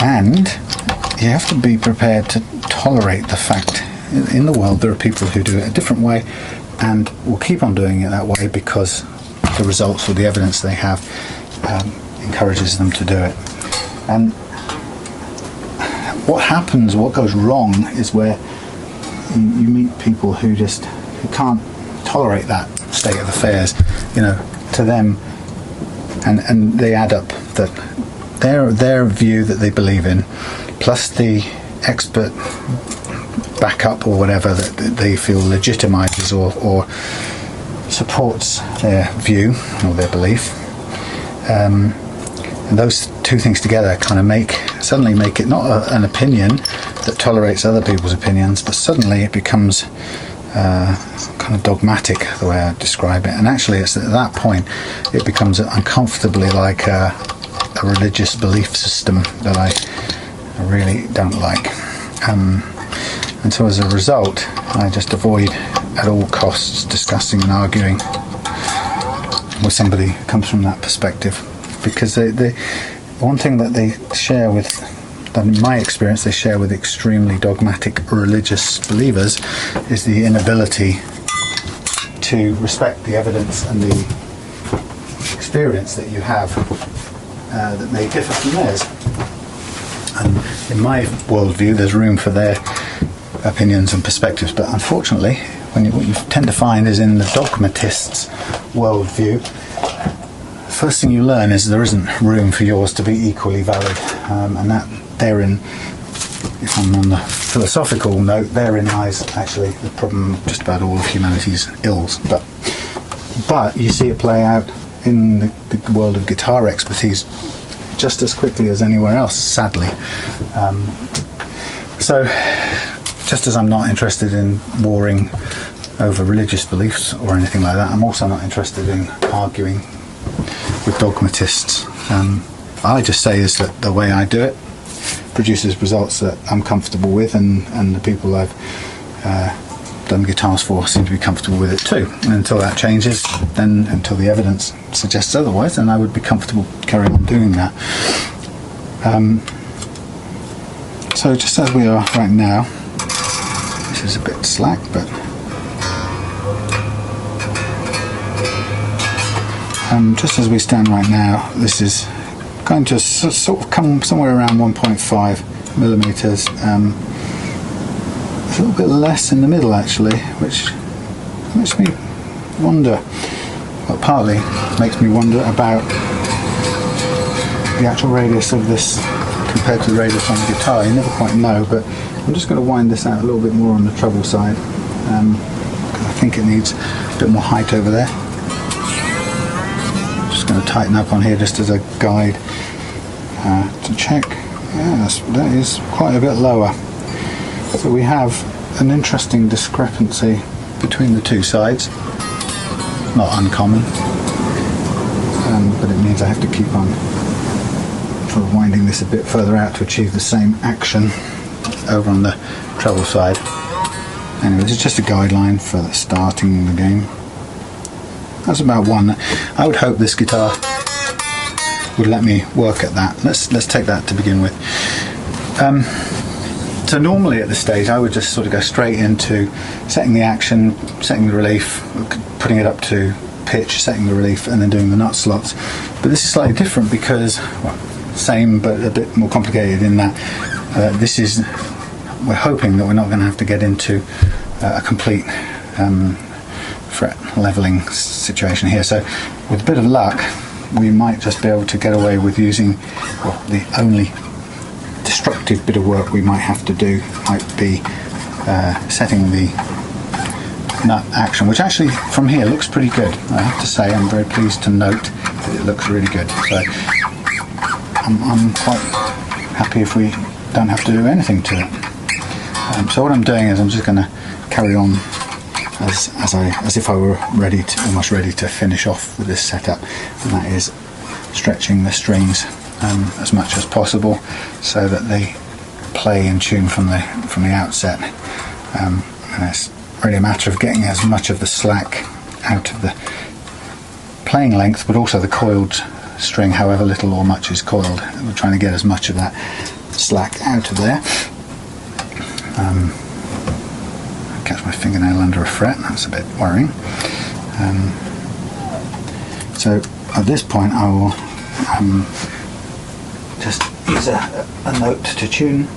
Speaker 1: And you have to be prepared to tolerate the fact in the world there are people who do it a different way and will keep on doing it that way because the results or the evidence they have encourages them to do it. And what goes wrong is where you meet people who can't tolerate that state of affairs, to them, and they add up that their view that they believe in, plus the expert backup or whatever that they feel legitimizes or supports their view or their belief. And those two things together kind of suddenly make it not an opinion that tolerates other people's opinions, but suddenly it becomes kind of dogmatic, the way I describe it. And actually it's at that point it becomes uncomfortably like a religious belief system that I really don't like. And so as a result, I just avoid at all costs discussing and arguing with somebody who comes from that perspective, because the one thing that they share with, that in my experience they share with extremely dogmatic religious believers, is the inability to respect the evidence and the experience that you have that may differ from theirs. And in my worldview there's room for their opinions and perspectives, but unfortunately what you tend to find is in the dogmatists' worldview, first thing you learn is there isn't room for yours to be equally valid, and that therein, if I'm on the philosophical note, therein lies actually the problem of just about all of humanity's ills. But you see it play out in the world of guitar expertise just as quickly as anywhere else, sadly. So just as I'm not interested in warring over religious beliefs or anything like that, I'm also not interested in arguing with dogmatists. I just say is that the way I do it produces results that I'm comfortable with, and the people I've done guitars for seem to be comfortable with it too. And until that changes, then until the evidence suggests otherwise, then I would be comfortable carrying on doing that. So just as we are right now, this is a bit slack, but just as we stand right now, this is going to sort of come somewhere around 1.5 millimeters. A little bit less in the middle actually, which makes me wonder, well, partly makes me wonder about the actual radius of this compared to the radius on the guitar. You never quite know, but I'm just going to wind this out a little bit more on the treble side, because I think it needs a bit more height over there. Just going to tighten up on here just as a guide to check. Yes, that is quite a bit lower. So we have an interesting discrepancy between the two sides. Not uncommon, but it means I have to keep on sort of winding this a bit further out to achieve the same action over on the treble side. Anyway, this is just a guideline for starting the game. That's about one. I would hope this guitar would let me work at that. Let's take that to begin with. So normally at this stage I would just sort of go straight into setting the action, setting the relief, putting it up to pitch, setting the relief, and then doing the nut slots. But this is slightly different because, well, same but a bit more complicated in that we're hoping that we're not going to have to get into a complete fret leveling situation here. So with a bit of luck we might just be able to get away with using, well, the only destructive bit of work we might have to do might be setting the nut action, which actually from here looks pretty good. I have to say I'm very pleased to note that it looks really good. So I'm quite happy if we don't have to do anything to it. So what I'm doing is I'm just going to carry on as if I were almost ready to finish off with this setup, and that is stretching the strings as much as possible so that they play in tune from the outset. And it's really a matter of getting as much of the slack out of the playing length, but also the coiled string, however little or much is coiled. We're trying to get as much of that slack out of there. Catch my fingernail under a fret, that's a bit worrying. So at this point I will just use a note to tune.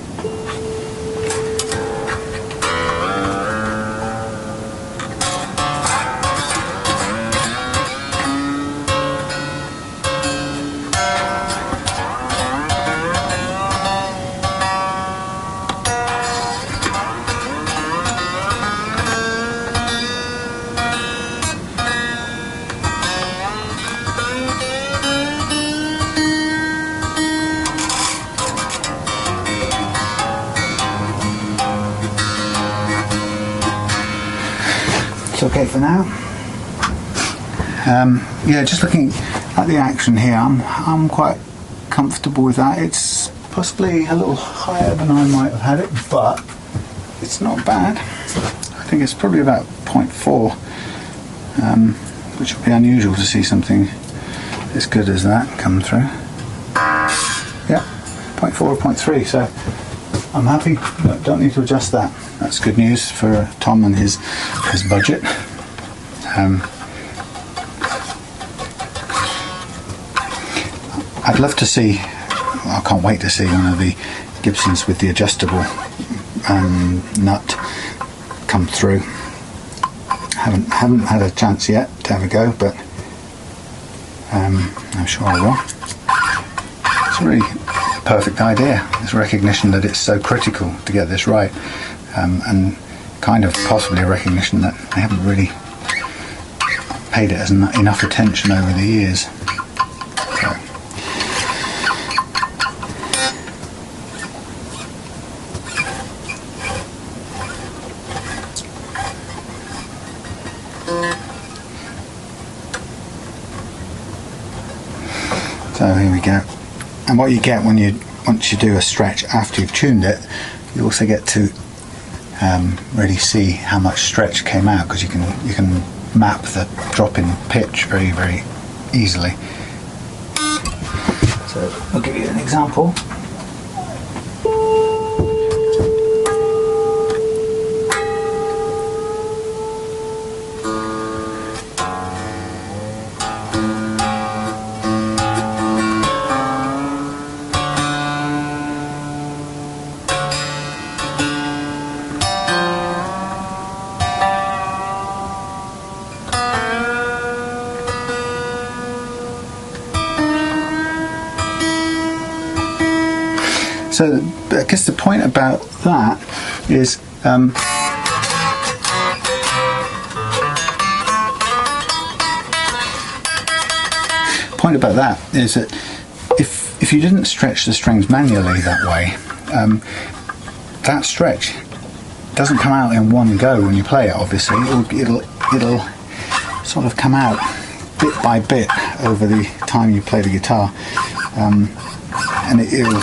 Speaker 1: okay for now. Yeah, just looking at the action here, I'm quite comfortable with that. It's possibly a little higher than I might have had it, but it's not bad. I think it's probably about 0.4, which would be unusual to see something as good as that come through. Yeah, 0.4 or 0.3, so I'm happy. Don't need to adjust that. That's good news for Tom and his budget. I'd love to see, I can't wait to see one of the Gibsons with the adjustable nut come through. Haven't had a chance yet to have a go, but I'm sure I will. It's a really perfect idea. It's recognition that it's so critical to get this right, and kind of possibly a recognition that they haven't really paid it enough attention over the years. So here we go. And what you get once you do a stretch after you've tuned it, you also get to really see how much stretch came out, because you can map the drop in pitch very, very easily. So I'll give you an example. So I guess the point about that is that if you didn't stretch the strings manually that way, that stretch doesn't come out in one go when you play it. Obviously, it'll sort of come out bit by bit over the time you play the guitar, and it'll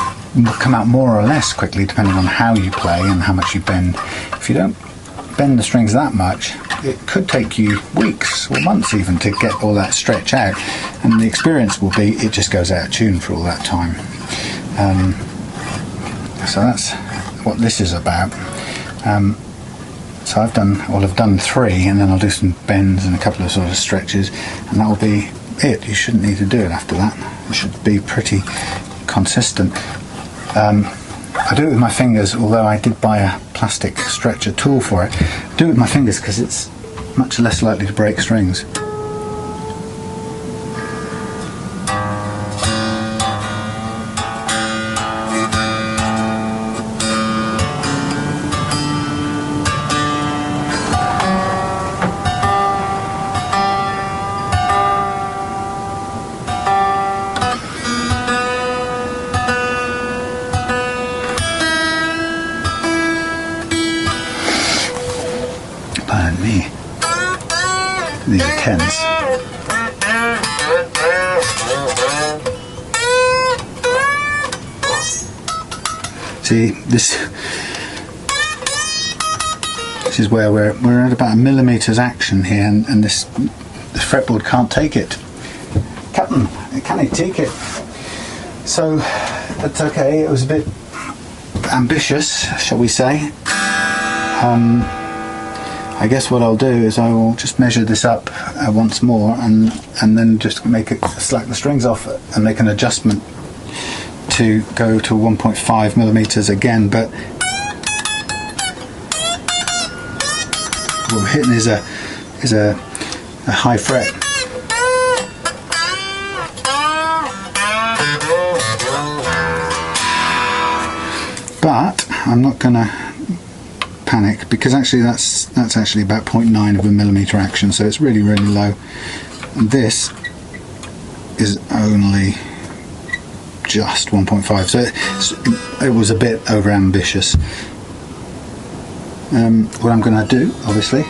Speaker 1: come out more or less quickly depending on how you play and how much you bend. If you don't bend the strings that much, it could take you weeks or months even to get all that stretch out, and the experience will be it just goes out of tune for all that time. So that's what this is about. So I've done 3, and then I'll do some bends and a couple of sort of stretches, and that will be it. You shouldn't need to do it after that. It should be pretty consistent. I do it with my fingers, although I did buy a plastic stretcher tool for it. I do it with my fingers because it's much less likely to break strings. Pardon me. These are 10s. See, this is where we're at about 1 millimeters action here, and this fretboard can't take it. Captain, can it take it? So that's okay. It was a bit ambitious, shall we say. I guess what I'll do is I will just measure this up once more, and then just slack the strings off and make an adjustment to go to 1.5 millimeters again. But what we're hitting is a high fret. But I'm not gonna panic, because actually that's actually about 0.9 of a millimeter action, so it's really, really low. And this is only just 1.5, so it was a bit over ambitious. What I'm going to do, obviously,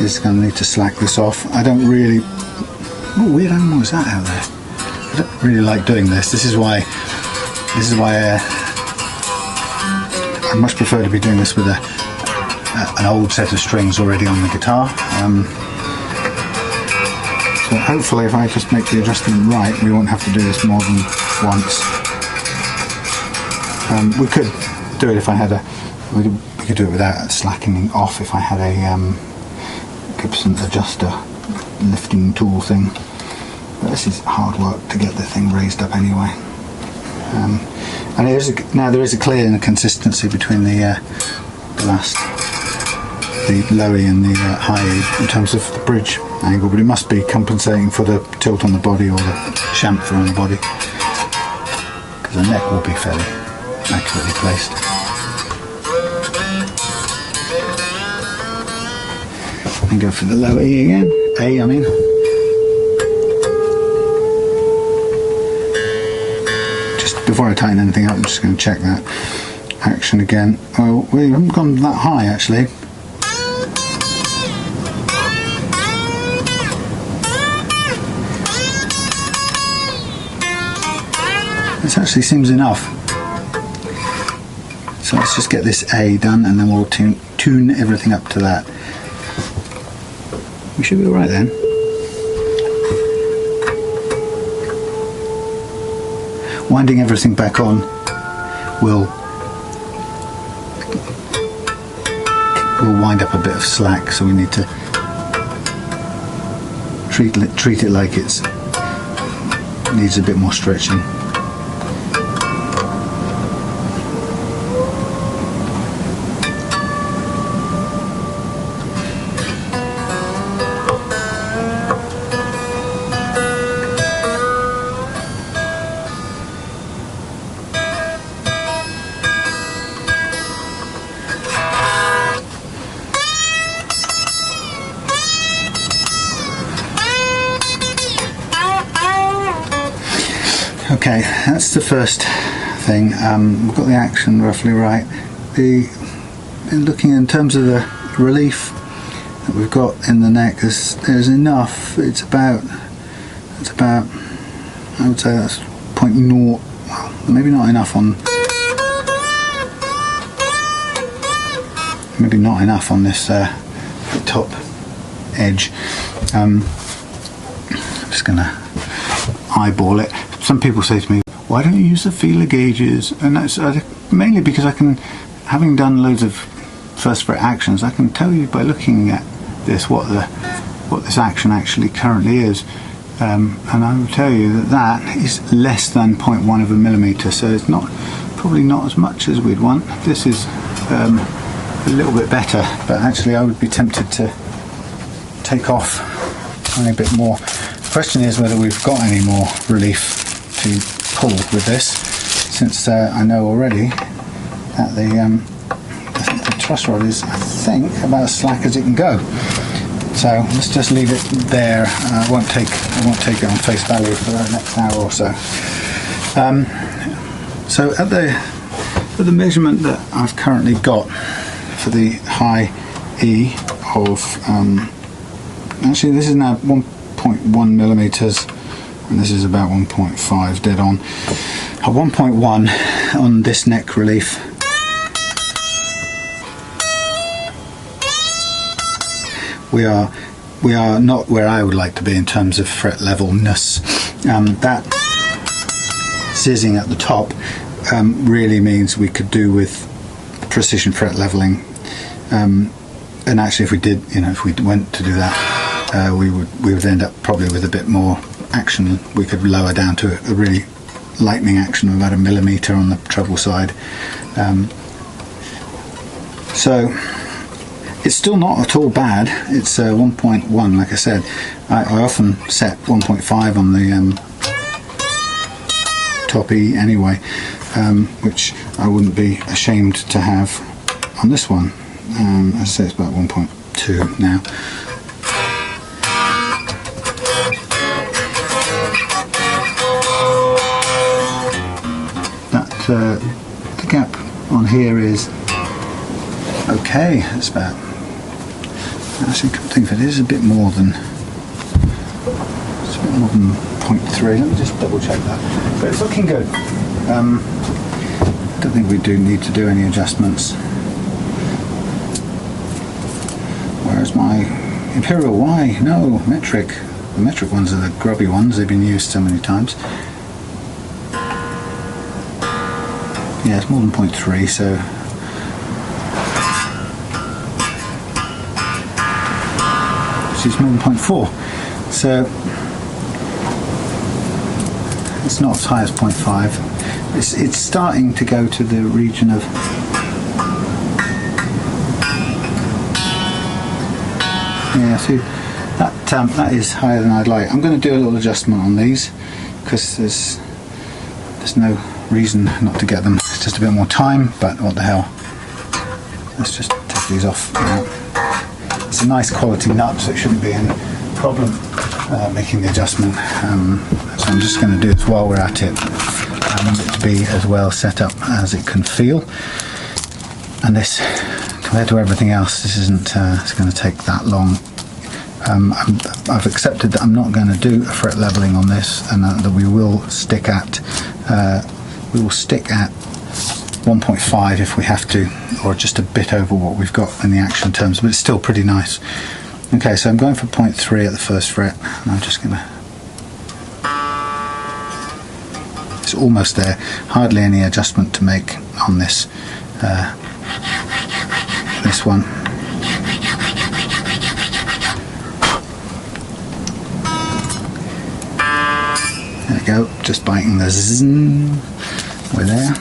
Speaker 1: is going to need to slack this off. I don't really... What weird animal is that out there? I don't really like doing this. This is why I much prefer to be doing this with an old set of strings already on the guitar. So hopefully if I just make the adjustment right, we won't have to do this more than once. We could do it if I had we could do it without slackening off if I had a Gibson adjuster lifting tool thing. But this is hard work to get the thing raised up anyway. And now there is a clear inconsistency between the low E and the high E in terms of the bridge angle, but it must be compensating for the tilt on the body or the chamfer on the body, because the neck will be fairly accurately placed. And go for the lower E again. A, I mean. Just before I tighten anything up, I'm just going to check that action again. Well, we haven't gone that high actually. This actually seems enough. So let's just get this A done and then we'll tune everything up to that. We should be alright then. Winding everything back on will wind up a bit of slack, so we need to treat it like it needs a bit more stretching. Okay, that's the first thing. We've got the action roughly right. Looking in terms of the relief that we've got in the neck, there's enough. It's about I would say that's 0.0. Well, maybe not enough on. Maybe not enough on this the top edge. I'm just gonna eyeball it. Some people say to me, why don't you use the feeler gauges? And that's mainly because having done loads of first fret actions, I can tell you by looking at this what this action actually currently is. And I will tell you that is less than 0.1 of a millimetre, so it's probably not as much as we'd want. This is a little bit better, but actually I would be tempted to take off a tiny bit more. The question is whether we've got any more relief to pull with this, since I know already that the truss rod is, I think, about as slack as it can go. So let's just leave it there. I won't take it on face value for the next hour or so. So at the measurement that I've currently got for the high E of actually this is now 1.1 millimeters. And this is about 1.5 dead on. At 1.1 on this neck relief, we are not where I would like to be in terms of fret levelness. That zizzing at the top really means we could do with precision fret leveling. And actually, if we did, if we went to do that, we would end up probably with a bit more action. We could lower down to a really lightning action of about 1 millimetre on the treble side. So it's still not at all bad. It's 1.1, like I said. I often set 1.5 on the top E anyway, which I wouldn't be ashamed to have on this one. I say it's about 1.2 now. The gap on here is okay. It's about Actually, I think of it is a bit more than 0.3. Let me just double check that. But it's looking good. Don't think we do need to do any adjustments. Where's my Imperial? Why? No, metric. The metric ones are the grubby ones. They've been used so many times. Yeah, it's more than 0.3, so it's more than 0.4. So it's not as high as 0.5. It's starting to go to the region of see that is higher than I'd like. I'm going to do a little adjustment on these because there's no reason not to get them. It's just a bit more time, but what the hell. Let's just take these off now. It's a nice quality nut, so it shouldn't be any problem making the adjustment. So I'm just going to do this while we're at it. I want it to be as well set up as it can feel. And this, compared to everything else, this isn't it's going to take that long. I've accepted that I'm not going to do a fret leveling on this, and that we will stick at 1.5 if we have to, or just a bit over what we've got in the action terms, but it's still pretty nice. Okay, so I'm going for 0.3 at the first fret, and I'm just going to, it's almost there, hardly any adjustment to make on this this one. There we go, just biting the zzz. We're there.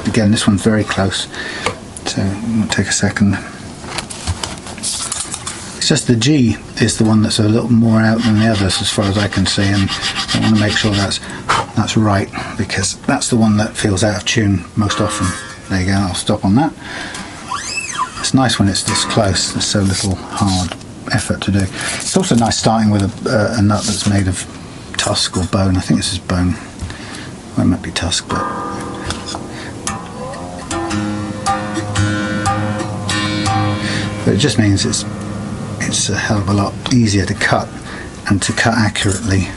Speaker 1: Again, this one's very close, so it will take a second. It's just the G is the one that's a little more out than the others as far as I can see, and I want to make sure that's right, because that's the one that feels out of tune most often. There you go, I'll stop on that. It's nice when it's this close, there's so little hard effort to do. It's also nice starting with a nut that's made of tusk or bone. I think this is bone. Well, it might be tusk, but it just means it's a hell of a lot easier to cut, and to cut accurately.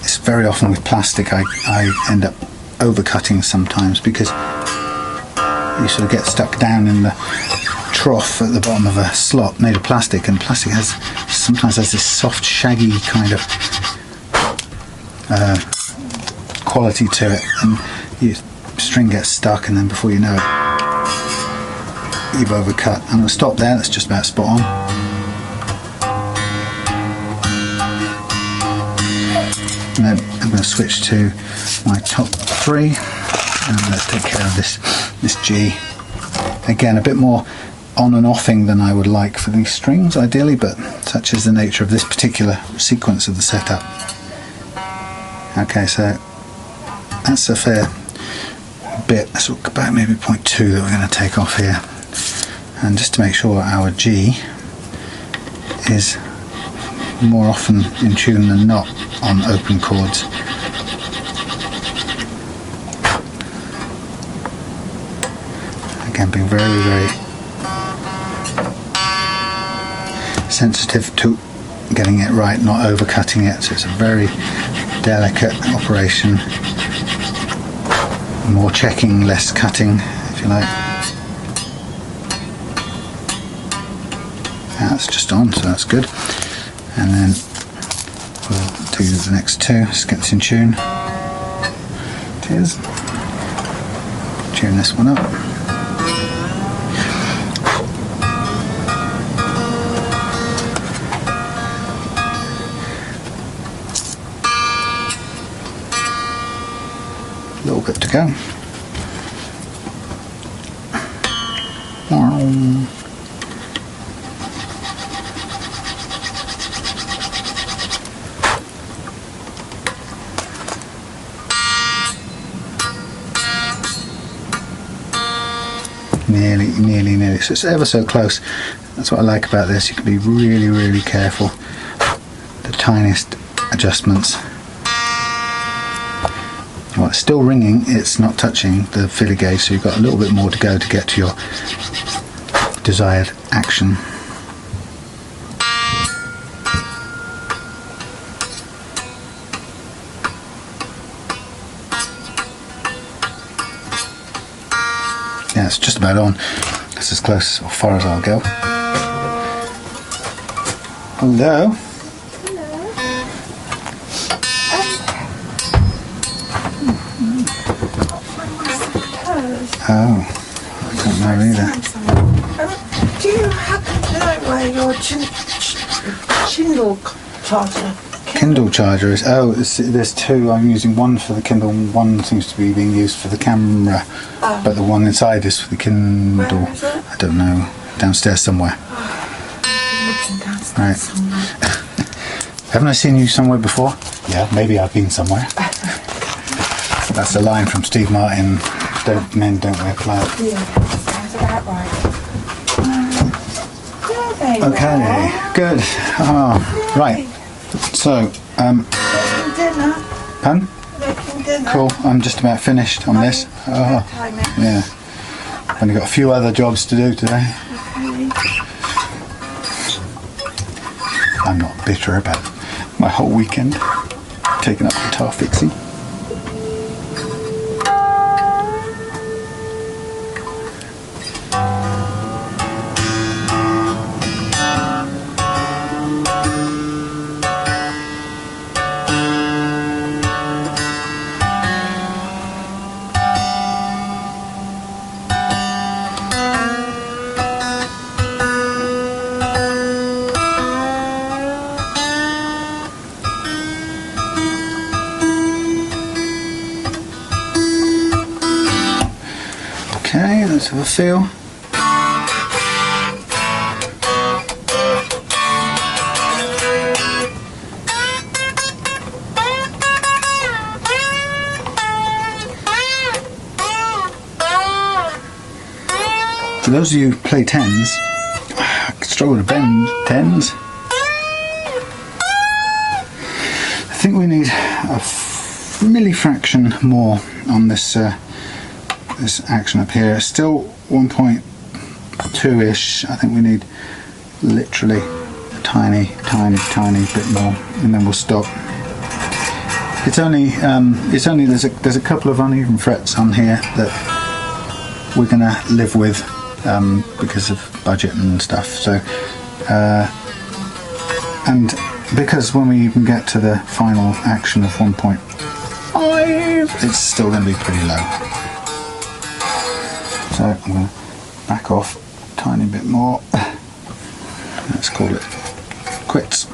Speaker 1: It's very often with plastic I end up overcutting sometimes, because you sort of get stuck down in the trough at the bottom of a slot made of plastic, and plastic sometimes has this soft, shaggy kind of quality to it, and your string gets stuck, and then before you know it, you've overcut. I'm going to stop there, that's just about spot on. And then I'm going to switch to my top 3, and let's take care of this G. Again, a bit more on and offing than I would like for these strings ideally, but such is the nature of this particular sequence of the setup. Okay, so that's a fair bit. That's about maybe 0.2 that we're going to take off here, and just to make sure our G is more often in tune than not on open chords. Again, being very, very sensitive to getting it right, not overcutting it, so it's a very delicate operation. More checking, less cutting, if you like. That's just on, so that's good. And then we'll do the next 2. Let's get this in tune. It is. Tune this one up. A little bit to go. nearly. So it's ever so close. That's what I like about this. You can be really careful. The tiniest adjustments. Well, it's still ringing, it's not touching the filler gauge, so you've got a little bit more to go to get to your desired action. Yeah, it's just about on. That's as close or far as I'll go. Hello? Oh, I don't know either.
Speaker 2: Do you happen to know where your Kindle charger?
Speaker 1: Kindle charger is, there's two. I'm using one for the Kindle and one seems to be being used for the camera, but the one inside is for the Kindle.
Speaker 2: Where is it?
Speaker 1: I don't know, downstairs somewhere.
Speaker 2: Downstairs
Speaker 1: Right.
Speaker 2: somewhere.
Speaker 1: Haven't I seen you somewhere before? Yeah, maybe I've been somewhere. That's a line from Steve Martin. Men don't wear clothes.
Speaker 2: Yeah, sounds about right. There they
Speaker 1: Okay,
Speaker 2: are.
Speaker 1: good. Oh, right. So,
Speaker 2: Making dinner.
Speaker 1: pardon?
Speaker 2: Making dinner.
Speaker 1: Cool. I'm just about finished on this. Oh, yeah. Only got a few other jobs to do today. I'm not bitter about my whole weekend taking up guitar fixing. Okay, let's have a feel. For those of you who play tens, I struggle to bend tens. I think we need a millifraction more on this this action up here. It's still 1.2-ish. I think we need literally a tiny bit more, and then we'll stop. It's only there's a couple of uneven frets on here that we're gonna live with because of budget and stuff. So and because when we even get to the final action of 1.5, it's still going to be pretty low. So I'm going to back off a tiny bit more. Let's call it quits.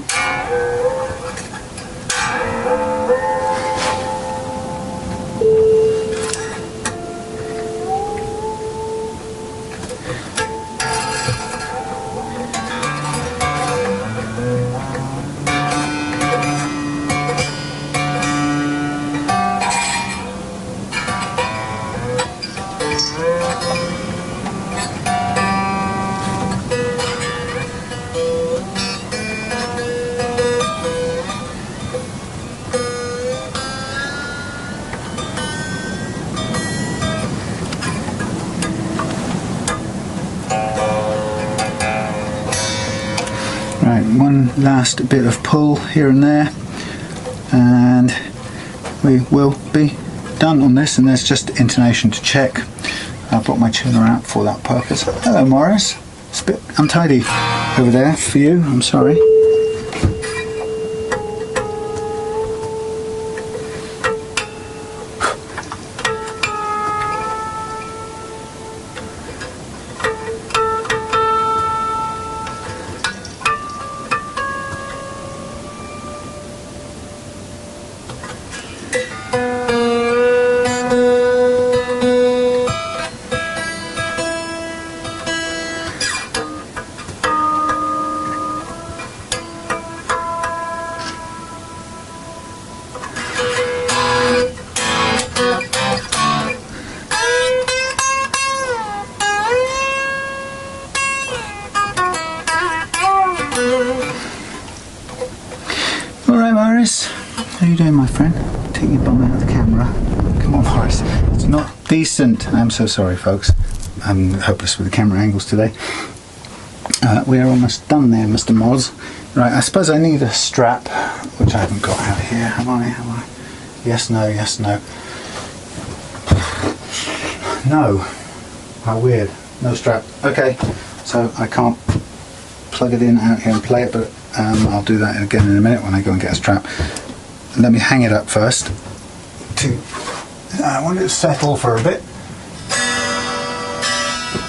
Speaker 1: Right, one last bit of pull here and there, and we will be done on this. And there's just intonation to check. I've got my tuner out for that purpose. Hello, Morris. It's a bit untidy over there for you. I'm sorry. Morris, how you doing, my friend? Take your bum out of the camera. Come on, Morris. It's not decent. I'm so sorry, folks. I'm hopeless with the camera angles today. We are almost done there, Mr. Moz. Right, I suppose I need a strap, which I haven't got out here. Have I? Yes, no, yes, no. No. How weird. No strap. Okay, so I can't plug it in out here and play it, but I'll do that again in a minute when I go and get a strap. Let me hang it up first. I want it to settle for a bit.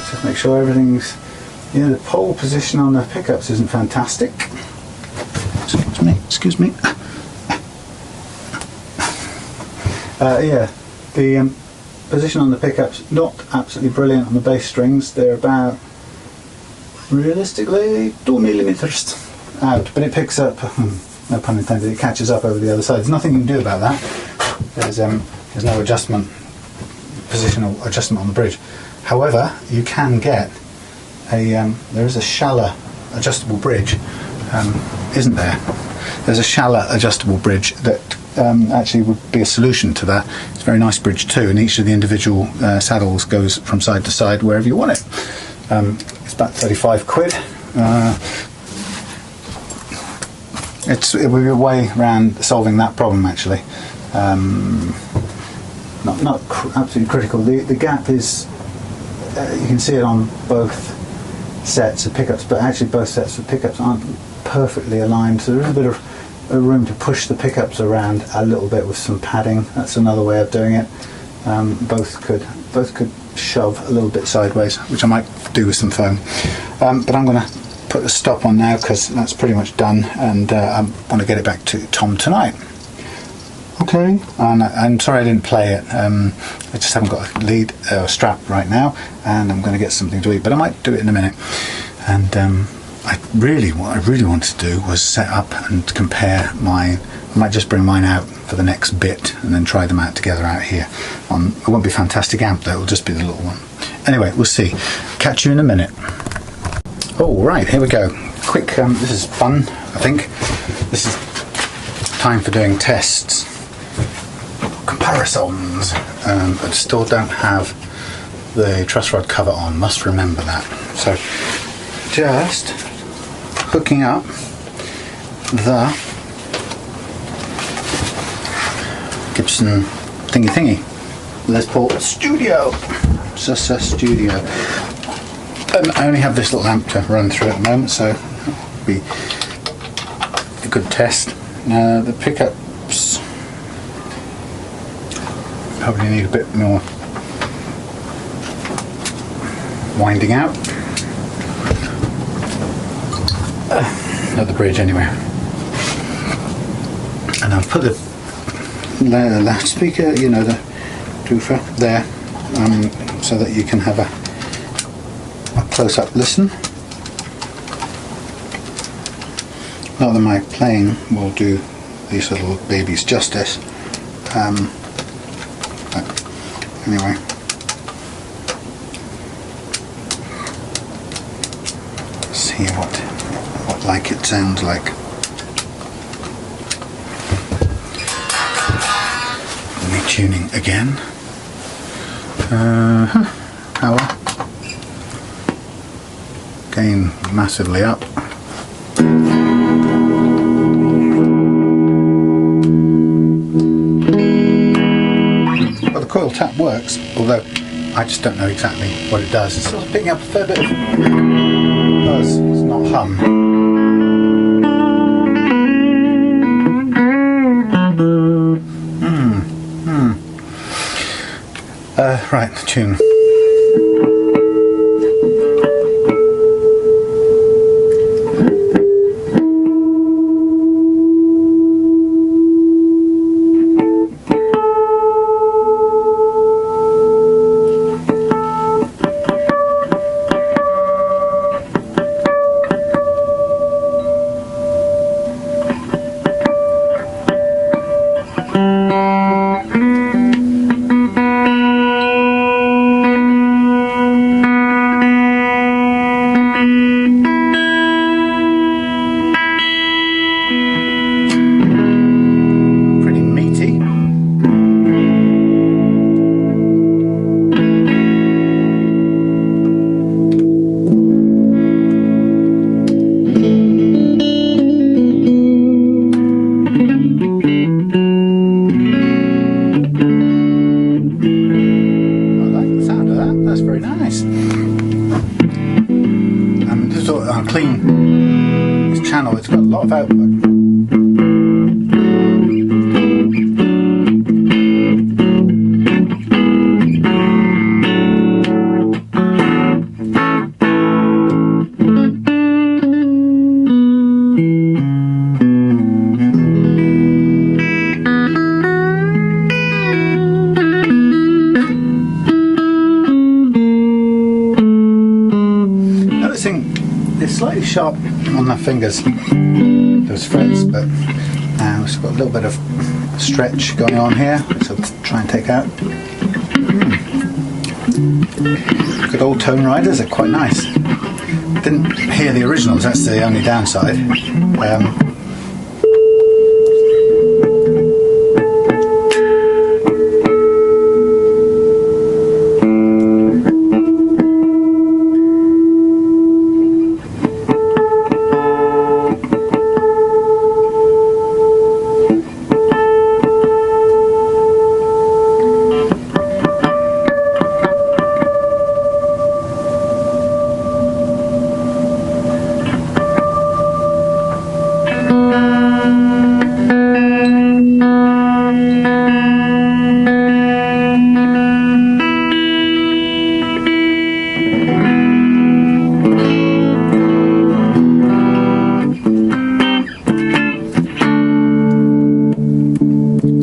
Speaker 1: Just make sure everything's... Yeah, the pole position on the pickups isn't fantastic. Excuse me. Yeah, the position on the pickups not absolutely brilliant on the bass strings. They're about, realistically, 2 millimeters out, but it picks up. No pun intended. It catches up over the other side. There's nothing you can do about that. There's no positional adjustment on the bridge. However, you can get there is a shallow adjustable bridge, isn't there? There's a shallow adjustable bridge that actually would be a solution to that. It's a very nice bridge too, and each of the individual saddles goes from side to side wherever you want it. It's about 35 quid. It would be a way around solving that problem actually. Not absolutely critical. The gap is, you can see it on both sets of pickups, but actually both sets of pickups aren't perfectly aligned, so there is a bit of room to push the pickups around a little bit with some padding. That's another way of doing it. Both could shove a little bit sideways, which I might do with some foam, but I'm going to put the stop on now because that's pretty much done, and I want to get it back to Tom tonight. Okay, and I'm sorry I didn't play it. I just haven't got a lead strap right now, and I'm going to get something to eat, but I might do it in a minute. And what I really wanted to do was set up and compare mine. I might just bring mine out for the next bit and then try them out together out here. It won't be a fantastic amp though, it'll just be the little one. Anyway, we'll see. Catch you in a minute. Oh right, here we go. Quick, this is fun, I think. This is time for doing tests. Comparisons. I still don't have the truss rod cover on, must remember that. So just hooking up the Gibson thingy Les Paul Studio. Just a Studio. I only have this little amp to run through at the moment, so it'll be a good test. The pickups probably need a bit more winding out. Not the bridge anyway. And I've put the loudspeaker, you know, the doofer there, so that you can have a close-up listen. Not that my playing will do these little babies justice. But anyway. See what like it sounds like. Retuning again. Power. Gain massively up. Well, the coil tap works, although I just don't know exactly what it does. It's sort of picking up a fair bit of buzz. It's not hum. Right, tune. Oh, it's got a lot of output. It's slightly sharp on the fingers, those frets, but it's got a little bit of stretch going on here, so I'll try and take out. Good old Toneriders are quite nice. Didn't hear the originals, that's the only downside.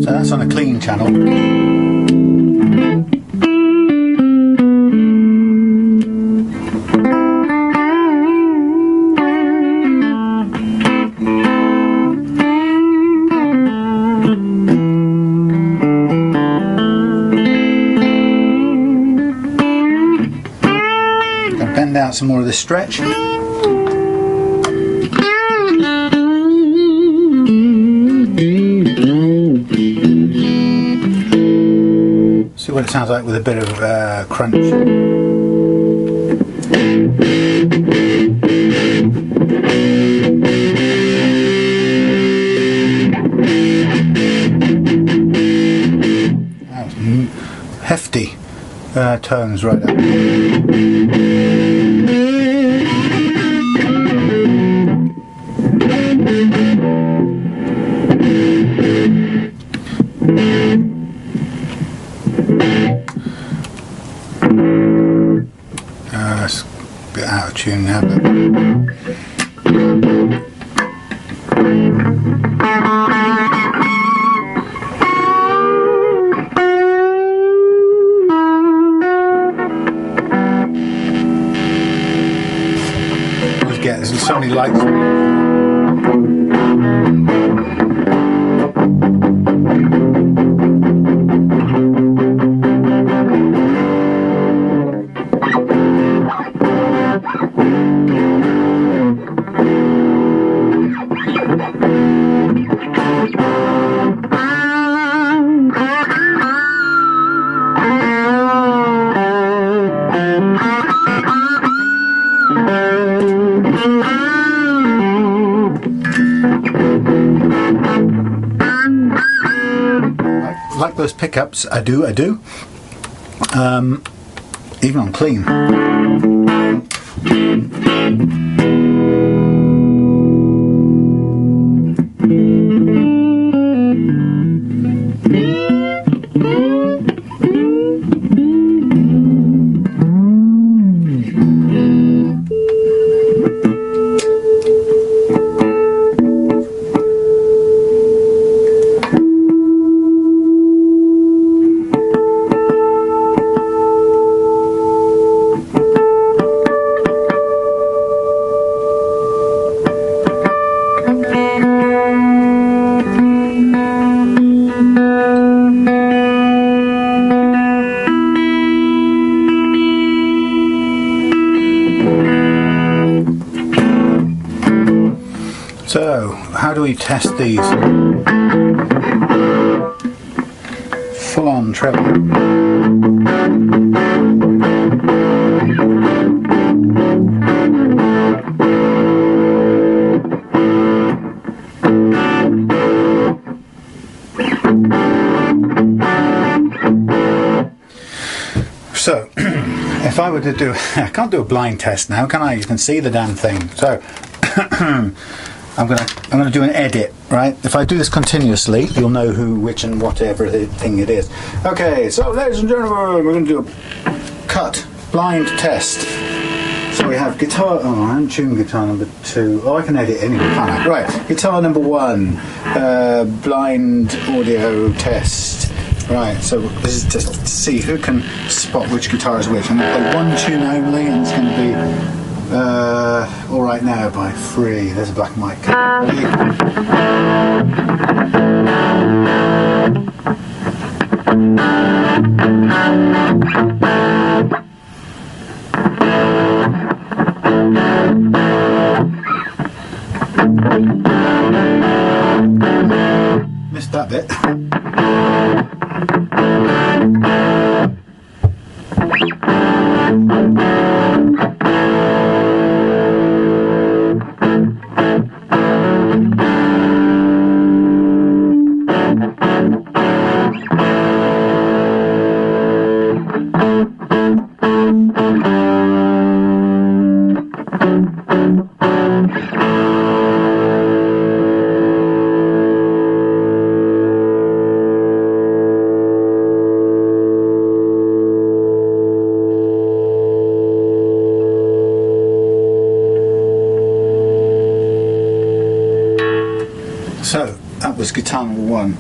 Speaker 1: So that's on a clean channel. Gonna bend out some more of this stretch. See what it sounds like with a bit of crunch. That was hefty tones right up. It's a bit out of tune now, but always get there's so many lights. Like those pickups, I do. Even on clean. So, how do we test these? Full on treble. So, if I were to do, I can't do a blind test now, can I? You can see the damn thing. So, I'm gonna do an edit, right? If I do this continuously, you'll know which and whatever thing it is. Okay, so ladies and gentlemen, we're gonna do a cut blind test. So we have guitar. Oh, I haven't tuned guitar number 2. Oh, I can edit anyway, can't I? Right, guitar number 1, blind audio test. Right, so this is just to see who can spot which guitar is which. I'm going to play one tune only, and it's going to be All Right Now by Free. There's a black and white. Missed that bit. So that was guitar number 1.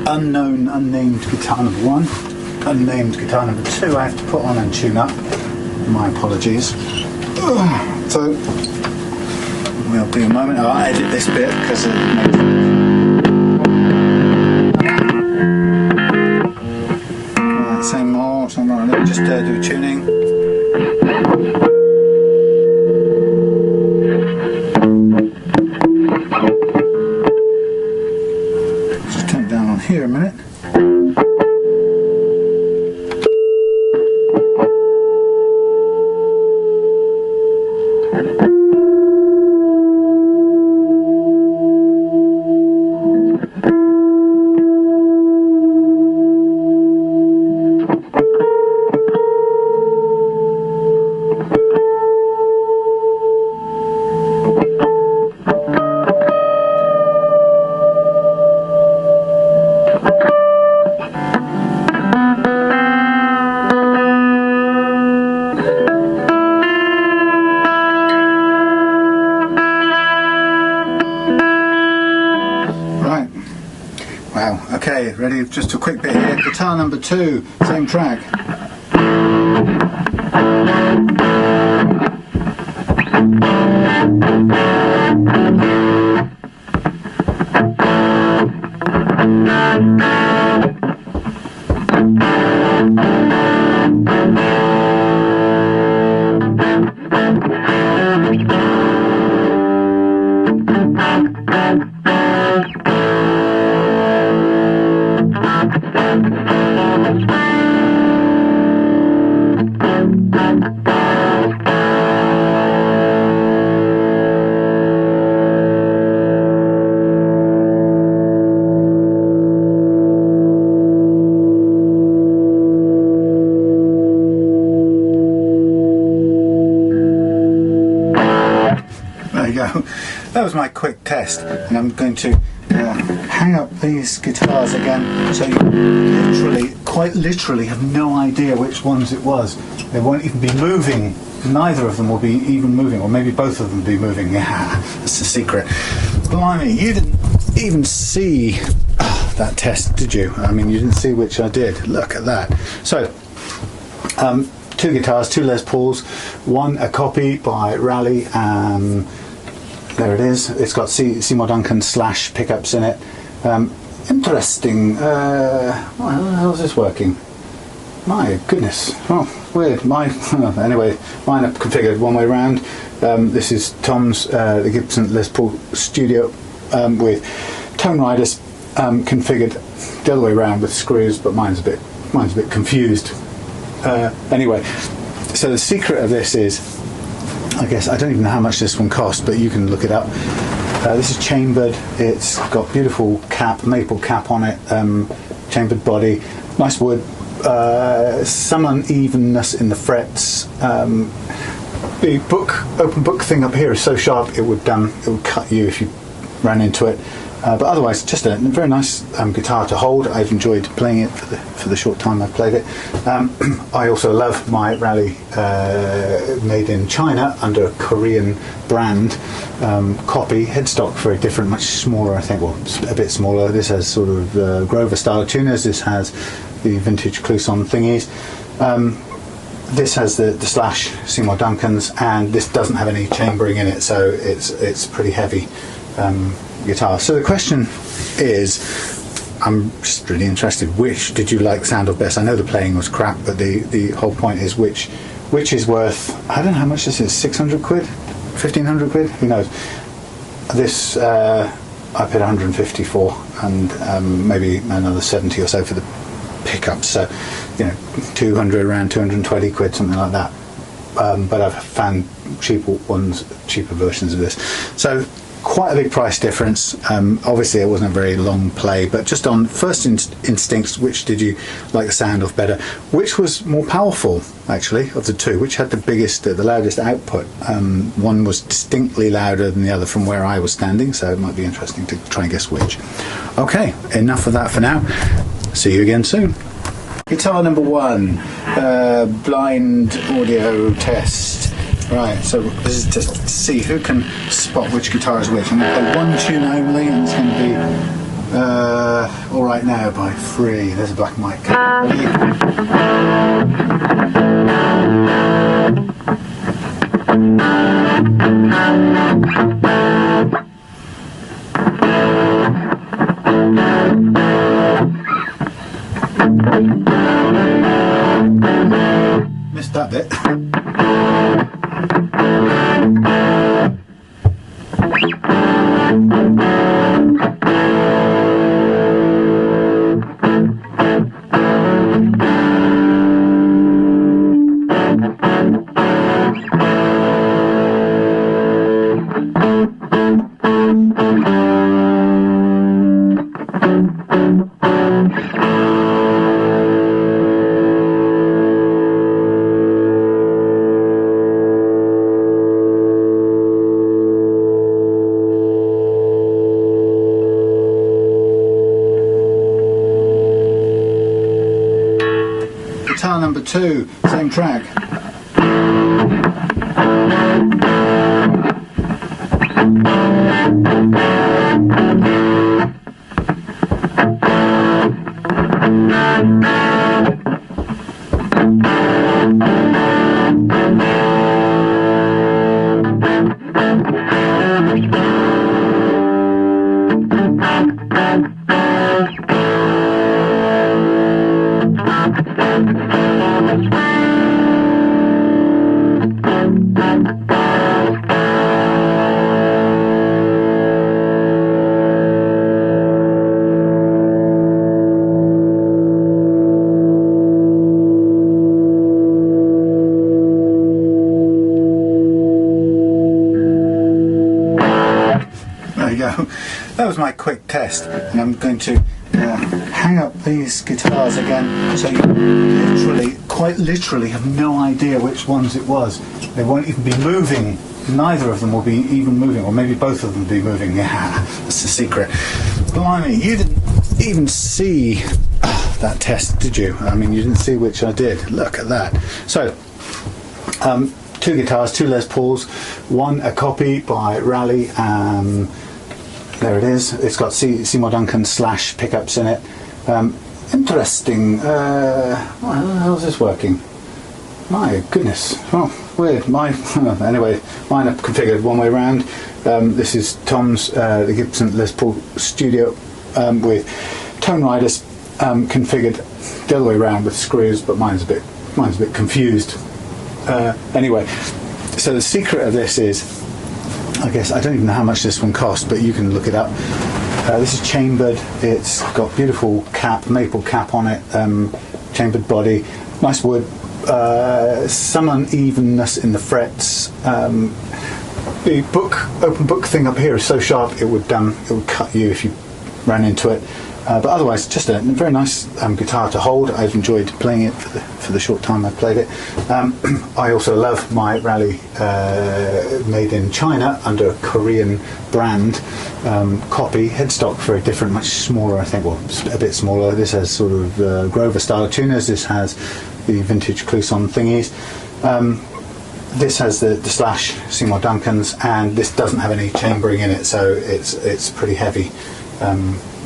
Speaker 1: Unnamed guitar number 1. Unnamed guitar number 2 I have to put on and tune up. My apologies. So we'll do a moment. I'll edit this bit because it makes... Same more. Let me just do tuning. Here a minute. Wow, okay, ready? Just a quick bit here. Guitar number 2, same track. That was my quick test, and I'm going to hang up these guitars again so you quite literally have no idea which ones it was. They won't even be moving. Neither of them will be even moving, or maybe both of them will be moving. Yeah, that's the secret. Blimey, you didn't even see that test, did you? I mean, you didn't see which I did. Look at that. So, 2 guitars, 2 Les Pauls, 1 a copy by Raleigh. There it is. It's got Seymour Duncan / pickups in it. Interesting. How's this working? My goodness. Oh, weird. Anyway, mine are configured one way round. This is Tom's, the Gibson Les Paul Studio with Toneriders configured the other way round with screws, but mine's a bit confused. Anyway, so the secret of this is, I guess, I don't even know how much this one cost, but you can look it up. This is chambered. It's got beautiful cap, maple cap on it, chambered body, nice wood, some unevenness in the frets, The open book thing up here is so sharp it would cut you if you ran into it. But otherwise, just a very nice guitar to hold. I've enjoyed playing it for the short time I've played it. I also love my Rally made in China under a Korean brand copy. Headstock very different, much smaller, I think, well, a bit smaller. This has sort of Grover style tuners. This has the vintage Clouson thingies. This has the Slash Seymour Duncans, and this doesn't have any chambering in it, so it's pretty heavy guitar. So the question is, I'm just really interested, which did you like the sound of best? I know the playing was crap, but the whole point is which is worth, I don't know how much this is, 600 quid? 1500 quid? Who knows? This I paid 150 for, and maybe another 70 or so for the pickups, so 200, around 220 quid, something like that. But I've found cheaper versions of this. So quite a big price difference. Obviously it wasn't a very long play, but just on first instincts, which did you like the sound of better? Which was more powerful, actually, of the two? Which had the loudest output? One was distinctly louder than the other from where I was standing, so it might be interesting to try and guess which. Okay, enough of that for now. See you again soon. Guitar number 1, blind audio test. Right, so this is just to see who can spot which guitar is which. I'm going to play one tune only, and it's going to be All Right Now by Free. There's a black and white cut. Missed that bit. Guitar number 2, same track. That was my quick test, and I'm going to hang up these guitars again so you quite literally have no idea which ones it was. They won't even be moving. Neither of them will be even moving, or maybe both of them be moving. Yeah, that's the secret. Blimey, you didn't even see that test, did you? I mean, you didn't see which I did. Look at that. So, 2 guitars, 2 Les Pauls, one a copy by Rally. There it is. It's got Seymour Duncan Slash pickups in it. Interesting. How's this working? My goodness. Oh, weird. Anyway, mine are configured one way round. This is Tom's, the Gibson Les Paul Studio with Toneriders configured the other way around with screws, but mine's a bit confused. Anyway, so the secret of this is, I guess, I don't even know how much this one cost, but you can look it up. This is chambered. It's got beautiful maple cap on it, chambered body, nice wood, some unevenness in the frets. The open book thing up here is so sharp it would cut you if you ran into it. But otherwise, just a very nice guitar to hold. I've enjoyed playing it for the short time I've played it. I also love my Rally made in China under a Korean brand copy. Headstock very different, much smaller, I think, well, a bit smaller. This has sort of Grover style tuners. This has the vintage Clousson thingies. This has the Slash Seymour Duncans, and this doesn't have any chambering in it, so it's pretty heavy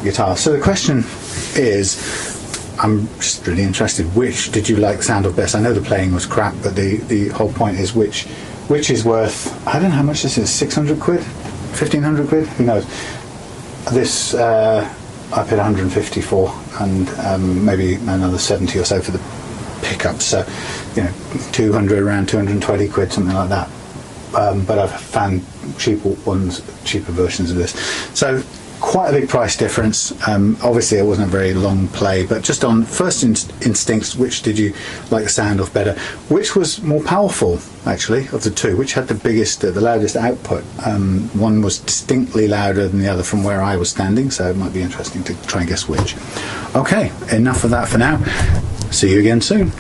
Speaker 1: guitar. So the question is, I'm just really interested, which did you like the sound of best? I know the playing was crap, but the whole point is which is worth, I don't know how much this is, 600 quid? 1500 quid? Who knows? This I paid 150 for, and maybe another 70 or so for the pickups, so 200, around 220 quid, something like that. But I've found cheaper versions of this. So quite a big price difference. Obviously it wasn't a very long play, but just on first instincts, which did you like the sound of better? Which was more powerful, actually, of the two? Which had the loudest output? One was distinctly louder than the other from where I was standing, so it might be interesting to try and guess which. Okay, enough of that for now. See you again soon.